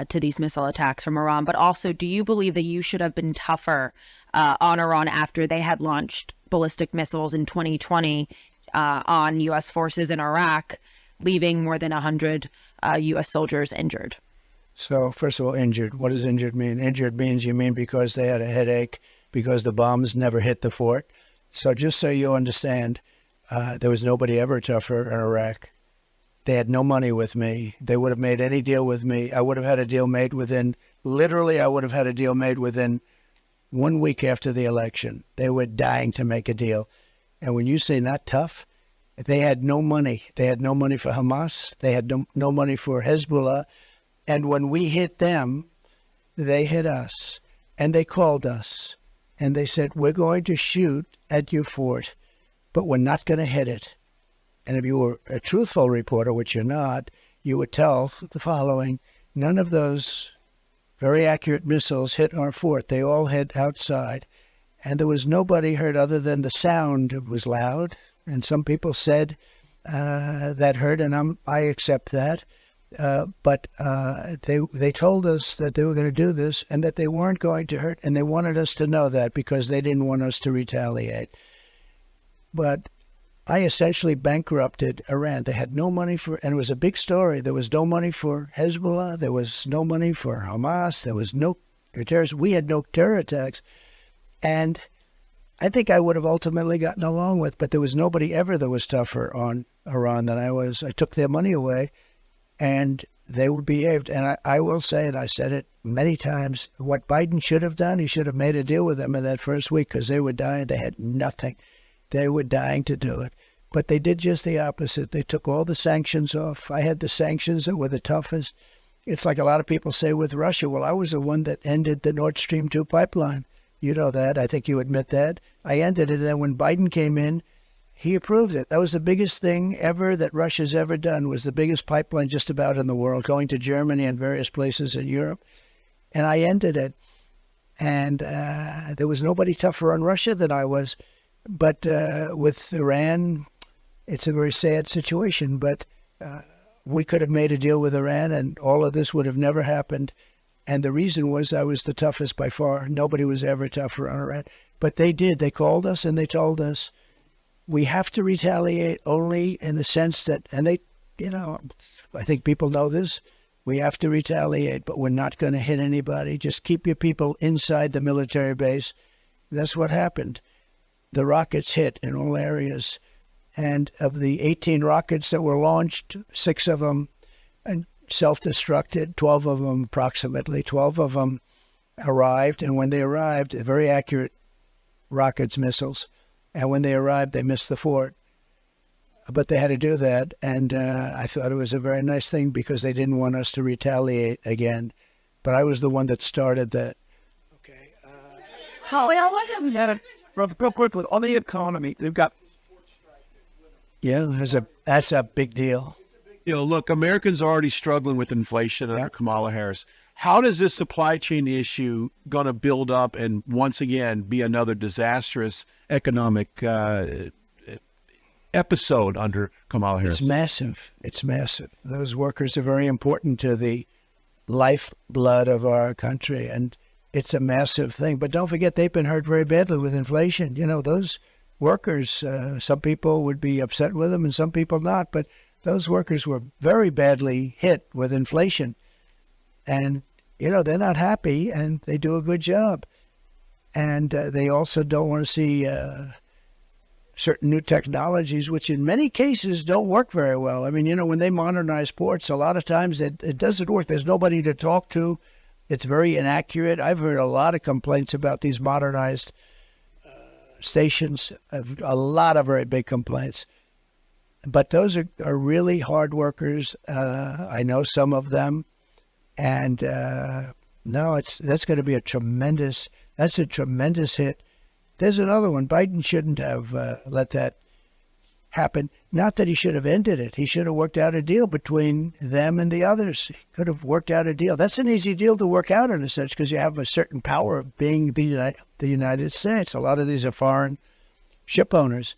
to these missile attacks from Iran? But also, do you believe that you should have been tougher on Iran after they had launched ballistic missiles in 2020 on U.S. forces in Iraq, leaving more than 100 U.S. soldiers injured? So, first of all, injured. What does injured mean? Injured means you mean because they had a headache, because the bombs never hit the fort. So just so you understand, there was nobody ever tougher in Iraq. They had no money with me. They would have made any deal with me. I would have had a deal made within 1 week after the election. They were dying to make a deal. And when you say not tough, they had no money. They had no money for Hamas. They had no money for Hezbollah. And when we hit them, they hit us. And they called us. And they said, we're going to shoot at your fort, but we're not going to hit it. And if you were a truthful reporter, which you're not, you would tell the following: none of those very accurate missiles hit our fort. They all hit outside. And there was nobody hurt other than the sound. It was loud. And some people said that hurt, and I accept that. But they told us that they were going to do this and that they weren't going to hurt. And they wanted us to know that because they didn't want us to retaliate. But I essentially bankrupted Iran. They had no money for, and it was a big story. There was no money for Hezbollah. There was no money for Hamas. There was no terrorists. We had no terror attacks. And I think I would have ultimately gotten along with, but there was nobody ever that was tougher on Iran than I was. I took their money away, and they behaved. And I will say, and I said it many times, what Biden should have done, he should have made a deal with them in that first week because they were dying. They had nothing. They were dying to do it. But they did just the opposite. They took all the sanctions off. I had the sanctions that were the toughest. It's like a lot of people say with Russia. Well, I was the one that ended the Nord Stream 2 pipeline. You know that. I think you admit that. I ended it. And then when Biden came in, he approved it. That was the biggest thing ever that Russia's ever done, was the biggest pipeline just about in the world, going to Germany and various places in Europe. And I ended it. And there was nobody tougher on Russia than I was. But with Iran, it's a very sad situation. But we could have made a deal with Iran, and all of this would have never happened. And the reason was I was the toughest by far. Nobody was ever tougher on Iran. But they did. They called us and they told us, we have to retaliate only in the sense that, and they, I think people know this, we have to retaliate, but we're not going to hit anybody. Just keep your people inside the military base. That's what happened. The rockets hit in all areas. And of the 18 rockets that were launched, 6 of them self-destructed, 12 of them approximately, 12 of them arrived. And when they arrived, very accurate rockets, missiles. And when they arrived, they missed the fort. But they had to do that. And I thought it was a very nice thing because they didn't want us to retaliate again. But I was the one that started that. Okay. Real quickly, on the economy, they've got. Yeah, that's a big deal. Look, Americans are already struggling with inflation under Kamala Harris. How does this supply chain issue going to build up and once again be another disastrous economic episode under Kamala Harris? It's massive. It's massive. Those workers are very important to the lifeblood of our country, and it's a massive thing. But don't forget, they've been hurt very badly with inflation. Those workers, some people would be upset with them and some people not, but those workers were very badly hit with inflation. And, they're not happy and they do a good job. And they also don't want to see certain new technologies, which in many cases don't work very well. I mean, when they modernize ports, a lot of times it doesn't work. There's nobody to talk to. It's very inaccurate. I've heard a lot of complaints about these modernized stations, a lot of very big complaints. But those are really hard workers. I know some of them. And no, that's going to be a tremendous hit. There's another one. Biden shouldn't have let that happen. Not that he should have ended it. He should have worked out a deal between them and the others. He could have worked out a deal. That's an easy deal to work out in a sense because you have a certain power of being the United States. A lot of these are foreign ship owners.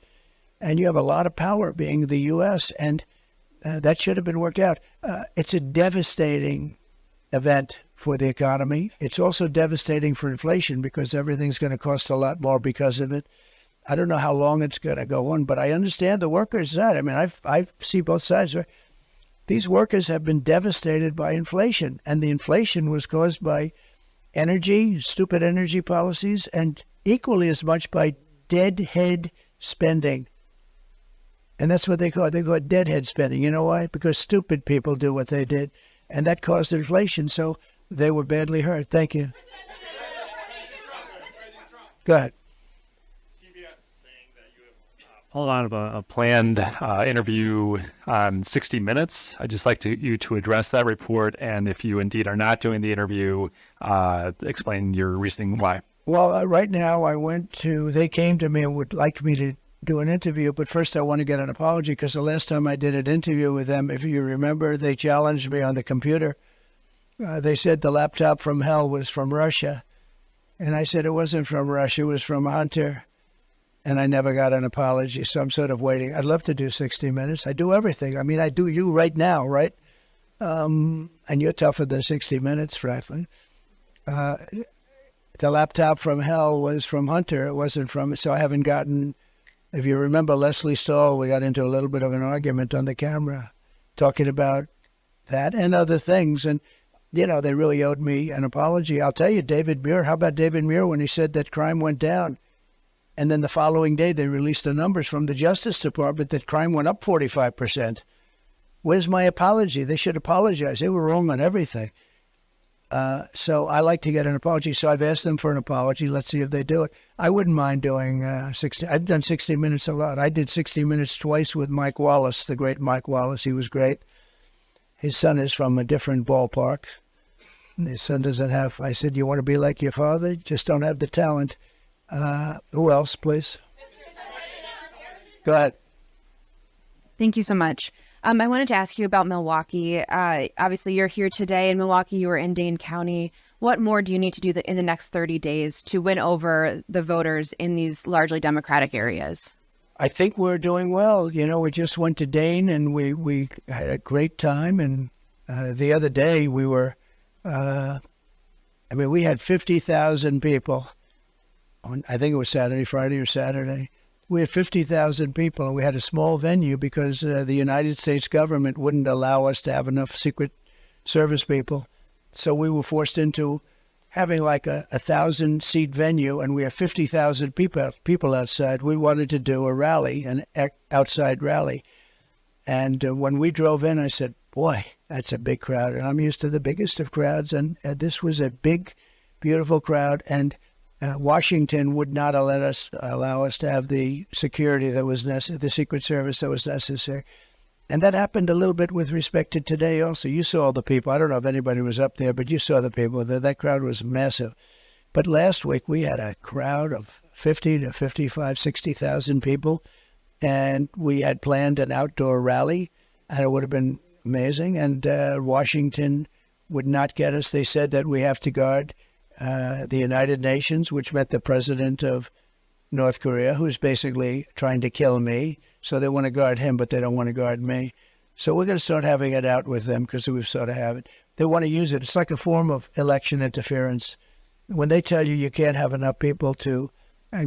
And you have a lot of power being the U.S., and that should have been worked out. It's a devastating event for the economy. It's also devastating for inflation because everything's going to cost a lot more because of it. I don't know how long it's going to go on, but I understand the workers' side. I mean, I see both sides. These workers have been devastated by inflation, and the inflation was caused by energy, stupid energy policies, and equally as much by deadhead spending. And that's what they call it. They call it deadhead spending. You know why? Because stupid people do what they did, and that caused inflation, so they were badly hurt. Thank you. Go ahead. Hold on, a planned interview on 60 Minutes. I'd just like you to address that report, and if you indeed are not doing the interview, explain your reasoning why. Well, right now they came to me and would like me to do an interview, but first I want to get an apology because the last time I did an interview with them, if you remember, they challenged me on the computer. They said the laptop from hell was from Russia, and I said it wasn't from Russia, it was from Hunter. And I never got an apology, so I'm sort of waiting. I'd love to do 60 Minutes. I do everything. I mean, I do you right now, right? And you're tougher than 60 Minutes, frankly. The laptop from hell was from Hunter. It wasn't from... So I haven't gotten... If you remember Leslie Stahl, we got into a little bit of an argument on the camera talking about that and other things. And, they really owed me an apology. I'll tell you, David Muir, how about David Muir when he said that crime went down? And then the following day, they released the numbers from the Justice Department that crime went up 45%. Where's my apology? They should apologize. They were wrong on everything. So I like to get an apology. So I've asked them for an apology. Let's see if they do it. I wouldn't mind doing 60. I've done 60 Minutes a lot. I did 60 Minutes twice with Mike Wallace, the great Mike Wallace. He was great. His son is from a different ballpark. His son doesn't have... I said, you want to be like your father? Just don't have the talent. Who else, please? Go ahead. Thank you so much. I wanted to ask you about Milwaukee. Obviously, you're here today in Milwaukee. You were in Dane County. What more do you need to do in the next 30 days to win over the voters in these largely Democratic areas? I think we're doing well. We just went to Dane, and we had a great time. And the other day, we were I mean, we had 50,000 people on, I think it was Friday or Saturday. We had 50,000 people, and we had a small venue because the United States government wouldn't allow us to have enough Secret Service people. So we were forced into having like a 1,000-seat venue, and we have 50,000 people outside. We wanted to do a rally, an outside rally. And when we drove in, I said, boy, that's a big crowd. And I'm used to the biggest of crowds, and this was a big, beautiful crowd. And Washington would not allow us to have the security that was necessary, the Secret Service that was necessary. And that happened a little bit with respect to today also. You saw the people. I don't know if anybody was up there, but you saw the people. That crowd was massive. But last week we had a crowd of 50 to 55, 60,000 people, and we had planned an outdoor rally, and it would have been amazing. And Washington would not get us. They said that we have to guard the United Nations, which meant the president of North Korea, who's basically trying to kill me. So they want to guard him, but they don't want to guard me. So we're going to start having it out with them because we've sort of have it. They want to use it. It's like a form of election interference. When they tell you can't have enough people to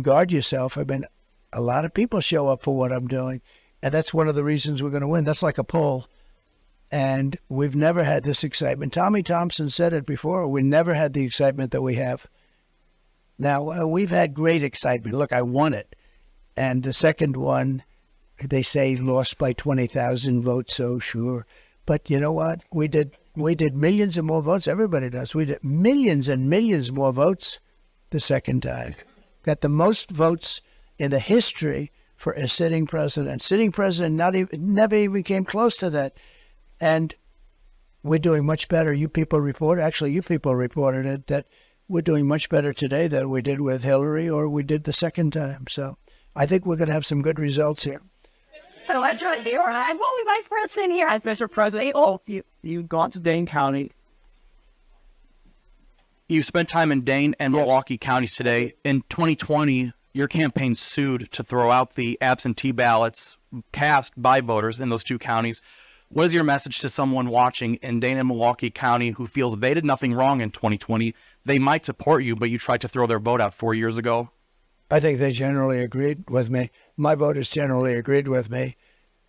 guard yourself, I mean, a lot of people show up for what I'm doing. And that's one of the reasons we're going to win. That's like a poll. And we've never had this excitement. Tommy Thompson said it before. We never had the excitement that we have. Now, we've had great excitement. Look, I won it. And the second one, they say lost by 20,000 votes, so sure. But you know what? We did millions of more votes. Everybody does. We did millions and millions more votes the second time. Got the most votes in the history for a sitting president. Sitting president never even came close to that. And we're doing much better. You people reported it, that we're doing much better today than we did with Hillary or we did the second time. So I think we're going to have some good results here. So I'm trying to be all right. I'm only vice president here. As Mr. President, you've gone to Dane County. You spent time in Dane and Milwaukee counties today. In 2020, your campaign sued to throw out the absentee ballots cast by voters in those two counties. What is your message to someone watching in Dane and Milwaukee County who feels they did nothing wrong in 2020? They might support you, but you tried to throw their vote out 4 years ago. I think they generally agreed with me. My voters generally agreed with me.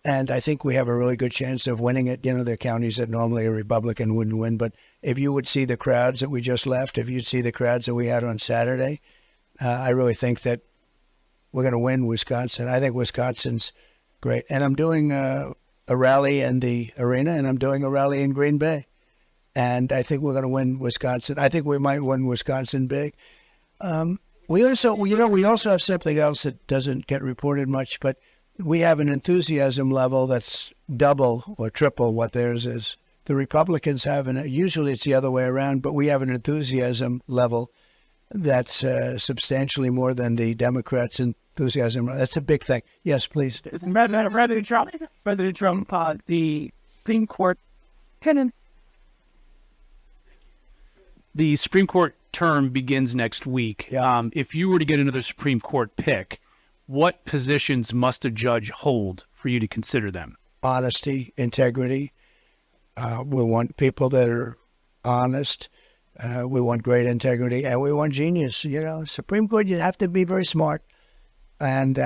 And I think we have a really good chance of winning it. You know, there are counties that normally a Republican wouldn't win. But if you would see the crowds that we just left, if you'd see the crowds that we had on Saturday, I really think that we're going to win Wisconsin. I think Wisconsin's great. And I'm doing a rally in the arena, and I'm doing a rally in Green Bay. And I think we're going to win Wisconsin. I think we might win Wisconsin big. We also have something else that doesn't get reported much, but we have an enthusiasm level that's double or triple what theirs is. The Republicans have, usually it's the other way around, but we have an enthusiasm level that's substantially more than the Democrats' enthusiasm. That's a big thing. Yes, please. President Trump, the Supreme Court. The Supreme Court term begins next week. Yeah. If you were to get another Supreme Court pick, what positions must a judge hold for you to consider them? Honesty, integrity. We want people that are honest. We want great integrity, and we want genius. You know, Supreme Court, you have to be very smart. And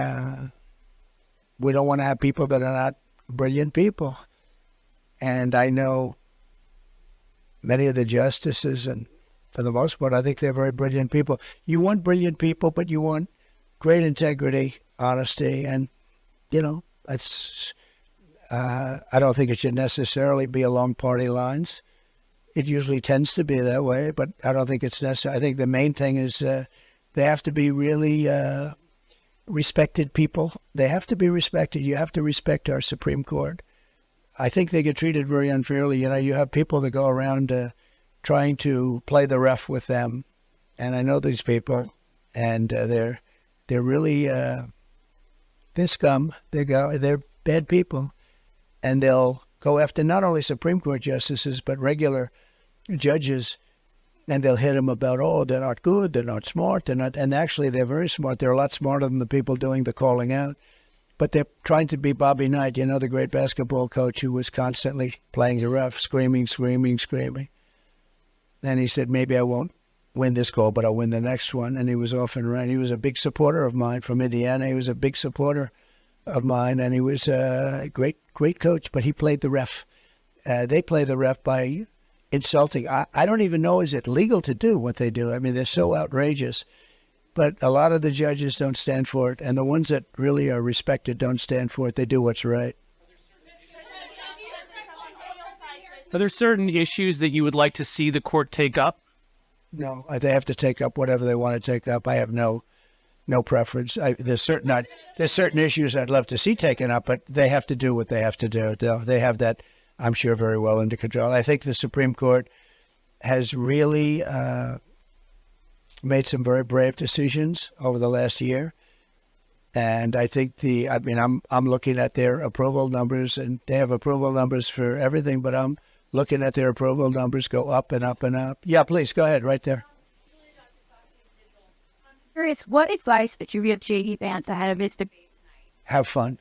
we don't want to have people that are not brilliant people. And I know many of the justices, and for the most part, I think they're very brilliant people. You want brilliant people, but you want great integrity, honesty, and, you know, that's, I don't think it should necessarily be along party lines. It usually tends to be that way, but I don't think it's necessary. I think the main thing is they have to be really respected people. They have to be respected. You have to respect our Supreme Court. I think they get treated very unfairly. You know, you have people that go around trying to play the ref with them, and I know these people, and they're really they're scum. They're bad people, and they'll go after not only Supreme Court justices but regular judges, and they'll hit them about, oh, they're not good, they're not smart, they're not. And actually, they're very smart. They're a lot smarter than the people doing the calling out. But they're trying to be Bobby Knight, you know, the great basketball coach who was constantly playing the ref, screaming. And he said, maybe I won't win this goal, but I'll win the next one. And he was off and running. He was a big supporter of mine from Indiana. He was a big supporter of mine, and he was a great coach, but he played the ref. They play the ref by insulting. I don't even know, is it legal to do what they do? I mean, they're so outrageous. But a lot of the judges don't stand for it, and the ones that really are respected don't stand for it. They do what's right. Are there certain issues that you would like to see the court take up? No, they have to take up whatever they want to take up. I have no preference. There's certain issues I'd love to see taken up, but they have to do what they have to do. They have that, I'm sure, very well under control. I think the Supreme Court has really made some very brave decisions over the last year, and I think I'm looking at their approval numbers, and they have approval numbers for everything, but I'm looking at their approval numbers go up and up and up. Yeah, please go ahead, right there. Curious, what advice would you give JD Vance ahead of his debate tonight? Have fun.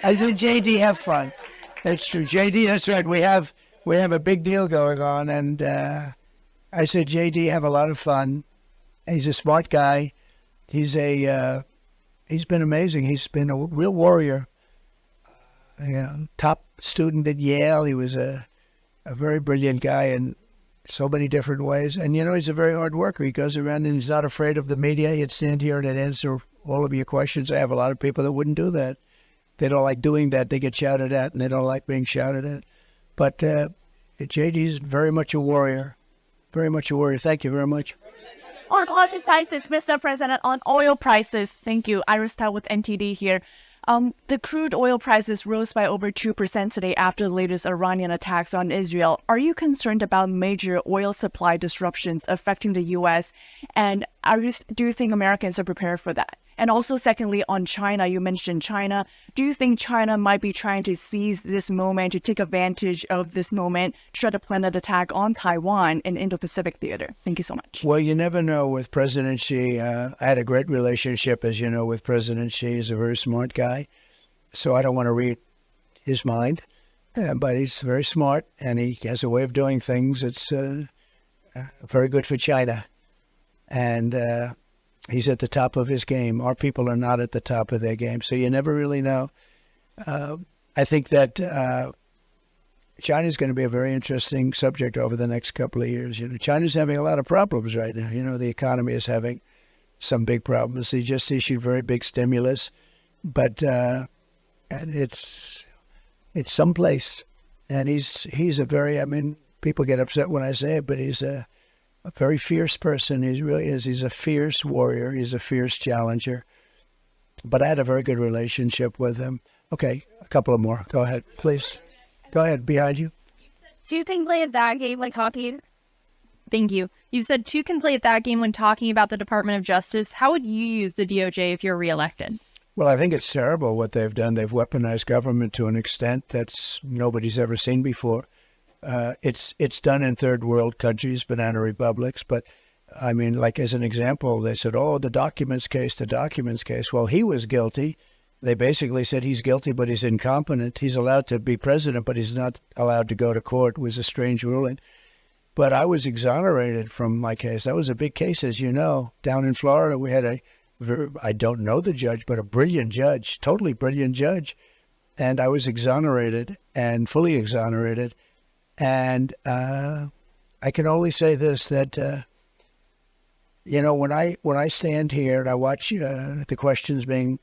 I said, JD, have fun. That's true. JD, that's right. We have a big deal going on, and I said, JD, have a lot of fun. He's a smart guy. He's been amazing. He's been a real warrior. Top student at Yale. He was a very brilliant guy in so many different ways. And, he's a very hard worker. He goes around and he's not afraid of the media. He'd stand here and answer all of your questions. I have a lot of people that wouldn't do that. They don't like doing that. They get shouted at, and they don't like being shouted at. But JD's very much a warrior. Very much a warrior. Thank you very much. On oil prices, Mr. President, on oil prices. Thank you. Iris Tao with NTD here. The crude oil prices rose by over 2% today after the latest Iranian attacks on Israel. Are you concerned about major oil supply disruptions affecting the U.S.? And do you think Americans are prepared for that? And also, secondly, on China, you mentioned China. Do you think China might be trying to seize this moment, to take advantage of this moment, try to plan an attack on Taiwan and Indo-Pacific theater? Thank you so much. Well, you never know with President Xi. I had a great relationship, as you know, with President Xi. He's a very smart guy. So I don't want to read his mind. But he's very smart, and he has a way of doing things that's very good for China. And he's at the top of his game. Our people are not at the top of their game, so you never really know. I think that China is going to be a very interesting subject over the next couple of years. China's having a lot of problems right now. The economy is having some big problems. They just issued very big stimulus, but it's someplace. And he's a very, people get upset when I say it, but he's a very fierce person. He really is. He's a fierce warrior. He's a fierce challenger. But I had a very good relationship with him. Okay, a couple of more. Go ahead, please. Go ahead, behind you. Two can play at that game when talking. Thank you. You said two can play at that game when talking about the Department of Justice. How would you use the DOJ if you're reelected? Well, I think it's terrible what they've done. They've weaponized government to an extent that's nobody's ever seen before. It's done in third world countries, banana republics. But like as an example, they said, the documents case. Well, he was guilty. They basically said he's guilty, but he's incompetent. He's allowed to be president, but he's not allowed to go to court. It was a strange ruling. But I was exonerated from my case. That was a big case, as you know. Down in Florida, we had I don't know the judge, but a brilliant judge, totally brilliant judge. And I was exonerated and fully exonerated. And I can only say this, that, when I stand here and I watch the questions being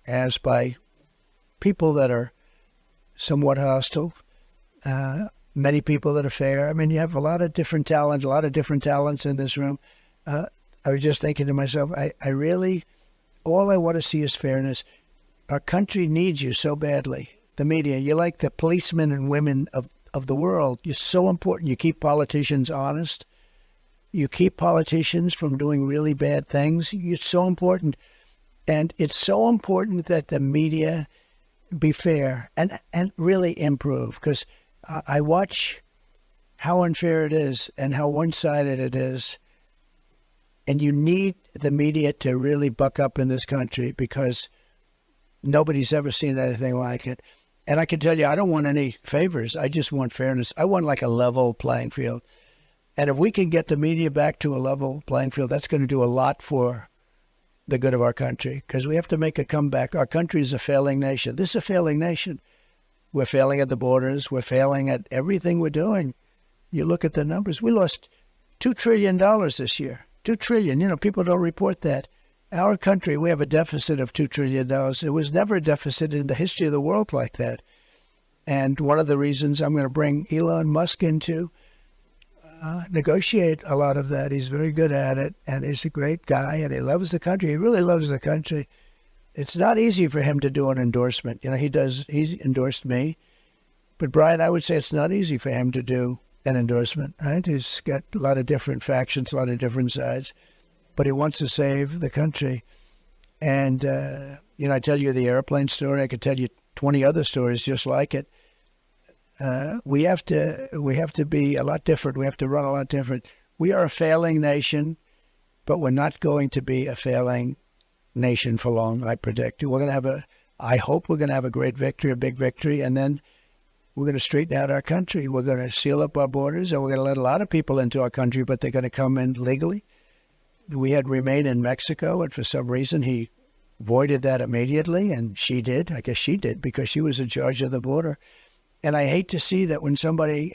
asked by people that are somewhat hostile, many people that are fair. You have a lot of different talents in this room. I was just thinking to myself, I really, all I want to see is fairness. Our country needs you so badly. The media, you're like the policemen and women of the world. You're so important. You keep politicians honest. You keep politicians from doing really bad things. You're so important. And it's so important that the media be fair and really improve, because I watch how unfair it is and how one-sided it is. And you need the media to really buck up in this country, because nobody's ever seen anything like it. And I can tell you, I don't want any favors. I just want fairness. I want like a level playing field. And if we can get the media back to a level playing field, that's going to do a lot for the good of our country, because we have to make a comeback. Our country is a failing nation. This is a failing nation. We're failing at the borders. We're failing at everything we're doing. You look at the numbers. We lost $2 trillion this year. $2 trillion. You know, people don't report that. Our country, we have a deficit of $2 trillion. It was never a deficit in the history of the world like that. And one of the reasons I'm going to bring Elon Musk into negotiate a lot of that. He's very good at it, and he's a great guy, and he loves the country. He really loves the country. It's not easy for him to do an endorsement. You know, he's endorsed me. But, Brian, I would say it's not easy for him to do an endorsement, right? He's got a lot of different factions, a lot of different sides, but he wants to save the country. And, you know, I tell you the airplane story. I could tell you 20 other stories just like it. We have to be a lot different. We have to run a lot different. We are a failing nation, but we're not going to be a failing nation for long, I predict. I hope we're going to have a great victory, a big victory, and then we're going to straighten out our country. We're going to seal up our borders, and we're going to let a lot of people into our country, but they're going to come in legally. We had Remain in Mexico, and for some reason he voided that immediately, and she did. I guess she did, because she was in charge of the border. And I hate to see that when somebody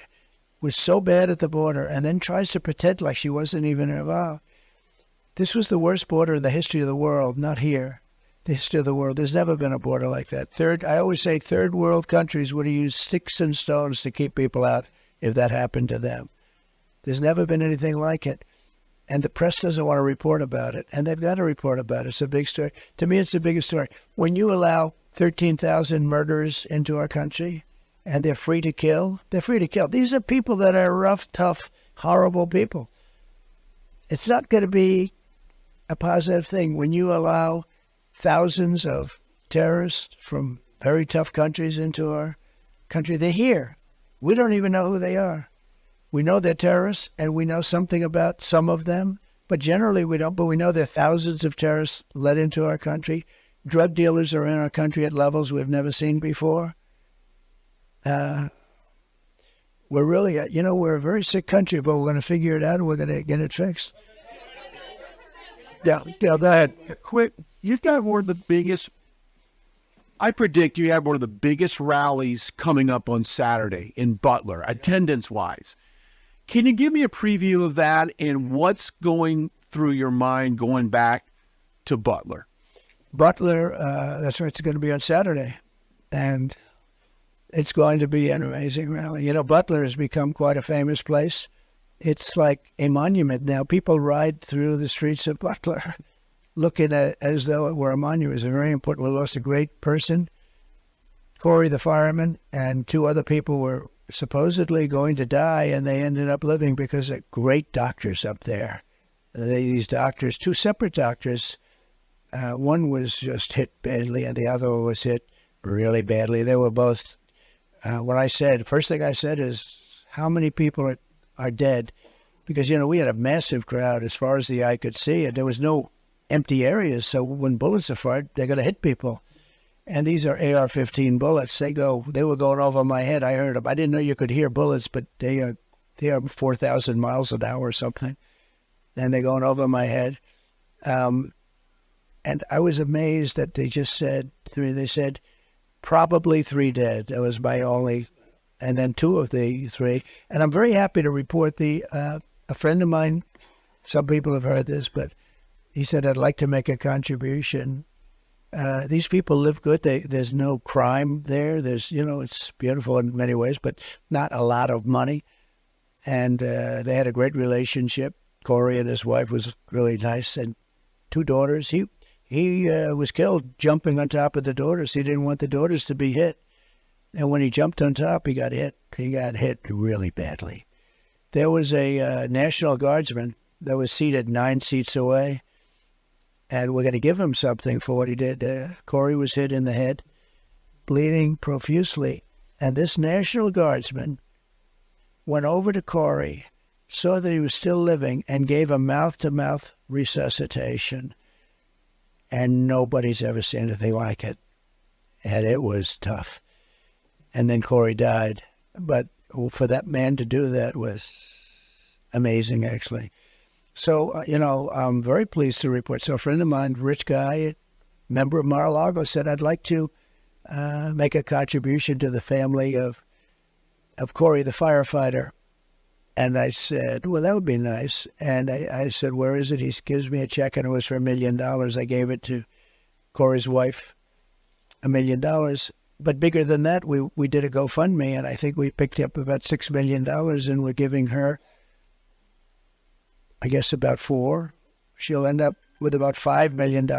was so bad at the border and then tries to pretend like she wasn't even involved. This was the worst border in the history of the world, not here, the history of the world. There's never been a border like that. I always say third world countries would have used sticks and stones to keep people out if that happened to them. There's never been anything like it. And the press doesn't want to report about it. And they've got to report about it. It's a big story. To me, it's the biggest story. When you allow 13,000 murderers into our country, and they're free to kill. They're free to kill. These are people that are rough, tough, horrible people. It's not going to be a positive thing when you allow thousands of terrorists from very tough countries into our country. They're here. We don't even know who they are. We know they're terrorists, and we know something about some of them, but generally we don't. But we know there are thousands of terrorists let into our country. Drug dealers are in our country at levels we've never seen before. We're really, we're a very sick country, but we're going to figure it out and we're going to get it fixed. Yeah, go ahead. Quick, you've got one of the biggest, I predict you have one of the biggest rallies coming up on Saturday in Butler, attendance-wise. Can you give me a preview of that and what's going through your mind going back to Butler? Butler, that's right, it's going to be on Saturday. And it's going to be an amazing rally. You know, Butler has become quite a famous place. It's like a monument now. People ride through the streets of Butler looking at as though it were a monument. It's very important. We lost a great person, Corey the fireman, and two other people were supposedly going to die, and they ended up living because of great doctors up there. These doctors, two separate doctors, one was just hit badly, and the other one was hit really badly. They were both... first thing I said is, how many people are dead? Because, we had a massive crowd as far as the eye could see, and there was no empty areas. So when bullets are fired, they're going to hit people. And these are AR-15 bullets. They were going over my head. I heard them. I didn't know you could hear bullets, but they are 4,000 miles an hour or something. And they're going over my head. And I was amazed that they just said, they said, probably 3 dead. That was my only, and then 2 of the 3. And I'm very happy to report a friend of mine, some people have heard this, but he said, I'd like to make a contribution. These people live good. There's no crime there. There's, it's beautiful in many ways, but not a lot of money. And they had a great relationship. Corey and his wife was really nice, and 2 daughters. He was killed jumping on top of the daughters. He didn't want the daughters to be hit. And when he jumped on top, he got hit. He got hit really badly. There was a National Guardsman that was seated 9 seats away, and we're going to give him something for what he did. Corey was hit in the head, bleeding profusely. And this National Guardsman went over to Corey, saw that he was still living, and gave him mouth-to-mouth resuscitation. And nobody's ever seen anything like it. And it was tough. And then Corey died. But for that man to do that was amazing, actually. So, I'm very pleased to report. So a friend of mine, rich guy, member of Mar-a-Lago, said, I'd like to make a contribution to the family of Corey, the firefighter. And I said, well, that would be nice. And I said, where is it? He gives me a check, and it was for $1 million. I gave it to Corey's wife, $1 million. But bigger than that, we did a GoFundMe, and I think we picked up about $6 million, and we're giving her, I guess, about $4 million. She'll end up with about $5 million.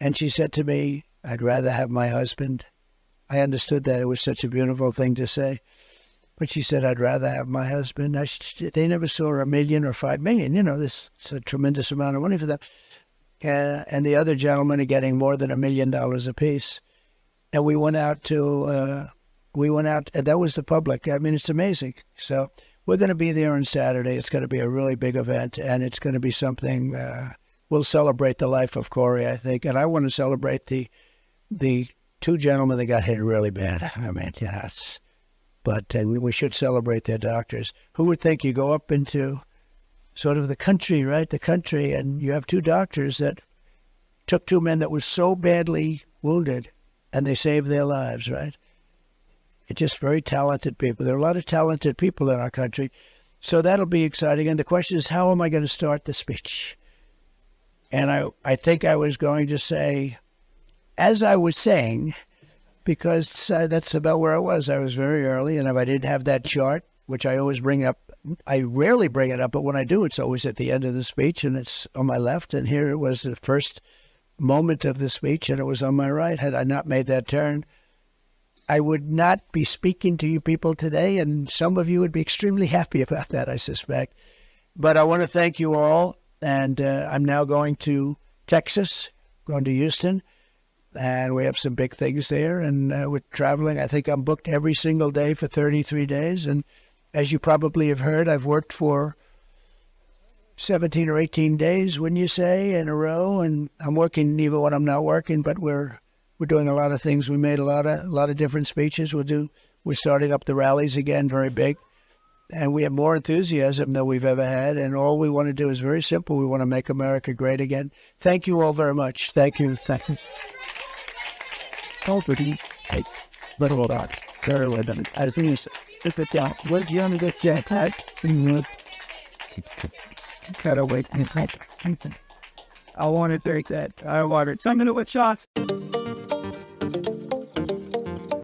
And she said to me, I'd rather have my husband. I understood that. It was such a beautiful thing to say. But she said, I'd rather have my husband. They never saw $1 million or $5 million. This is a tremendous amount of money for them. And the other gentlemen are getting more than $1 million apiece. And we went out, and that was the public. I mean, it's amazing. So we're going to be there on Saturday. It's going to be a really big event, and it's going to be something, we'll celebrate the life of Corey, I think. And I want to celebrate the two gentlemen that got hit really bad. I mean, yes. But we should celebrate their doctors. Who would think you go up into sort of the country, right? The country, and you have two doctors that took two men that were so badly wounded, and they saved their lives, right? It's just very talented people. There are a lot of talented people in our country. So that'll be exciting. And the question is, how am I going to start the speech? And I think I was going to say, as I was saying, because that's about where I was. I was very early, and if I didn't have that chart, which I always bring up, I rarely bring it up, but when I do, it's always at the end of the speech, and it's on my left, and here it was the first moment of the speech, and it was on my right. Had I not made that turn, I would not be speaking to you people today, and some of you would be extremely happy about that, I suspect. But I want to thank you all, and I'm now going to Texas, going to Houston, and we have some big things there, and we're traveling. I think I'm booked every single day for 33 days, and as you probably have heard, I've worked for 17 or 18 days, wouldn't you say, in a row, and I'm working even when I'm not working, but we're doing a lot of things. We made a lot of different speeches. We're starting up the rallies again, very big, and we have more enthusiasm than we've ever had, and all we want to do is very simple. We want to make America great again. Thank you all very much. Thank you. Thank you. Little dog. Very well done. I think it's it down. Where's the other jetpack? Gotta wait. I want to take that. I want it. Something with shots.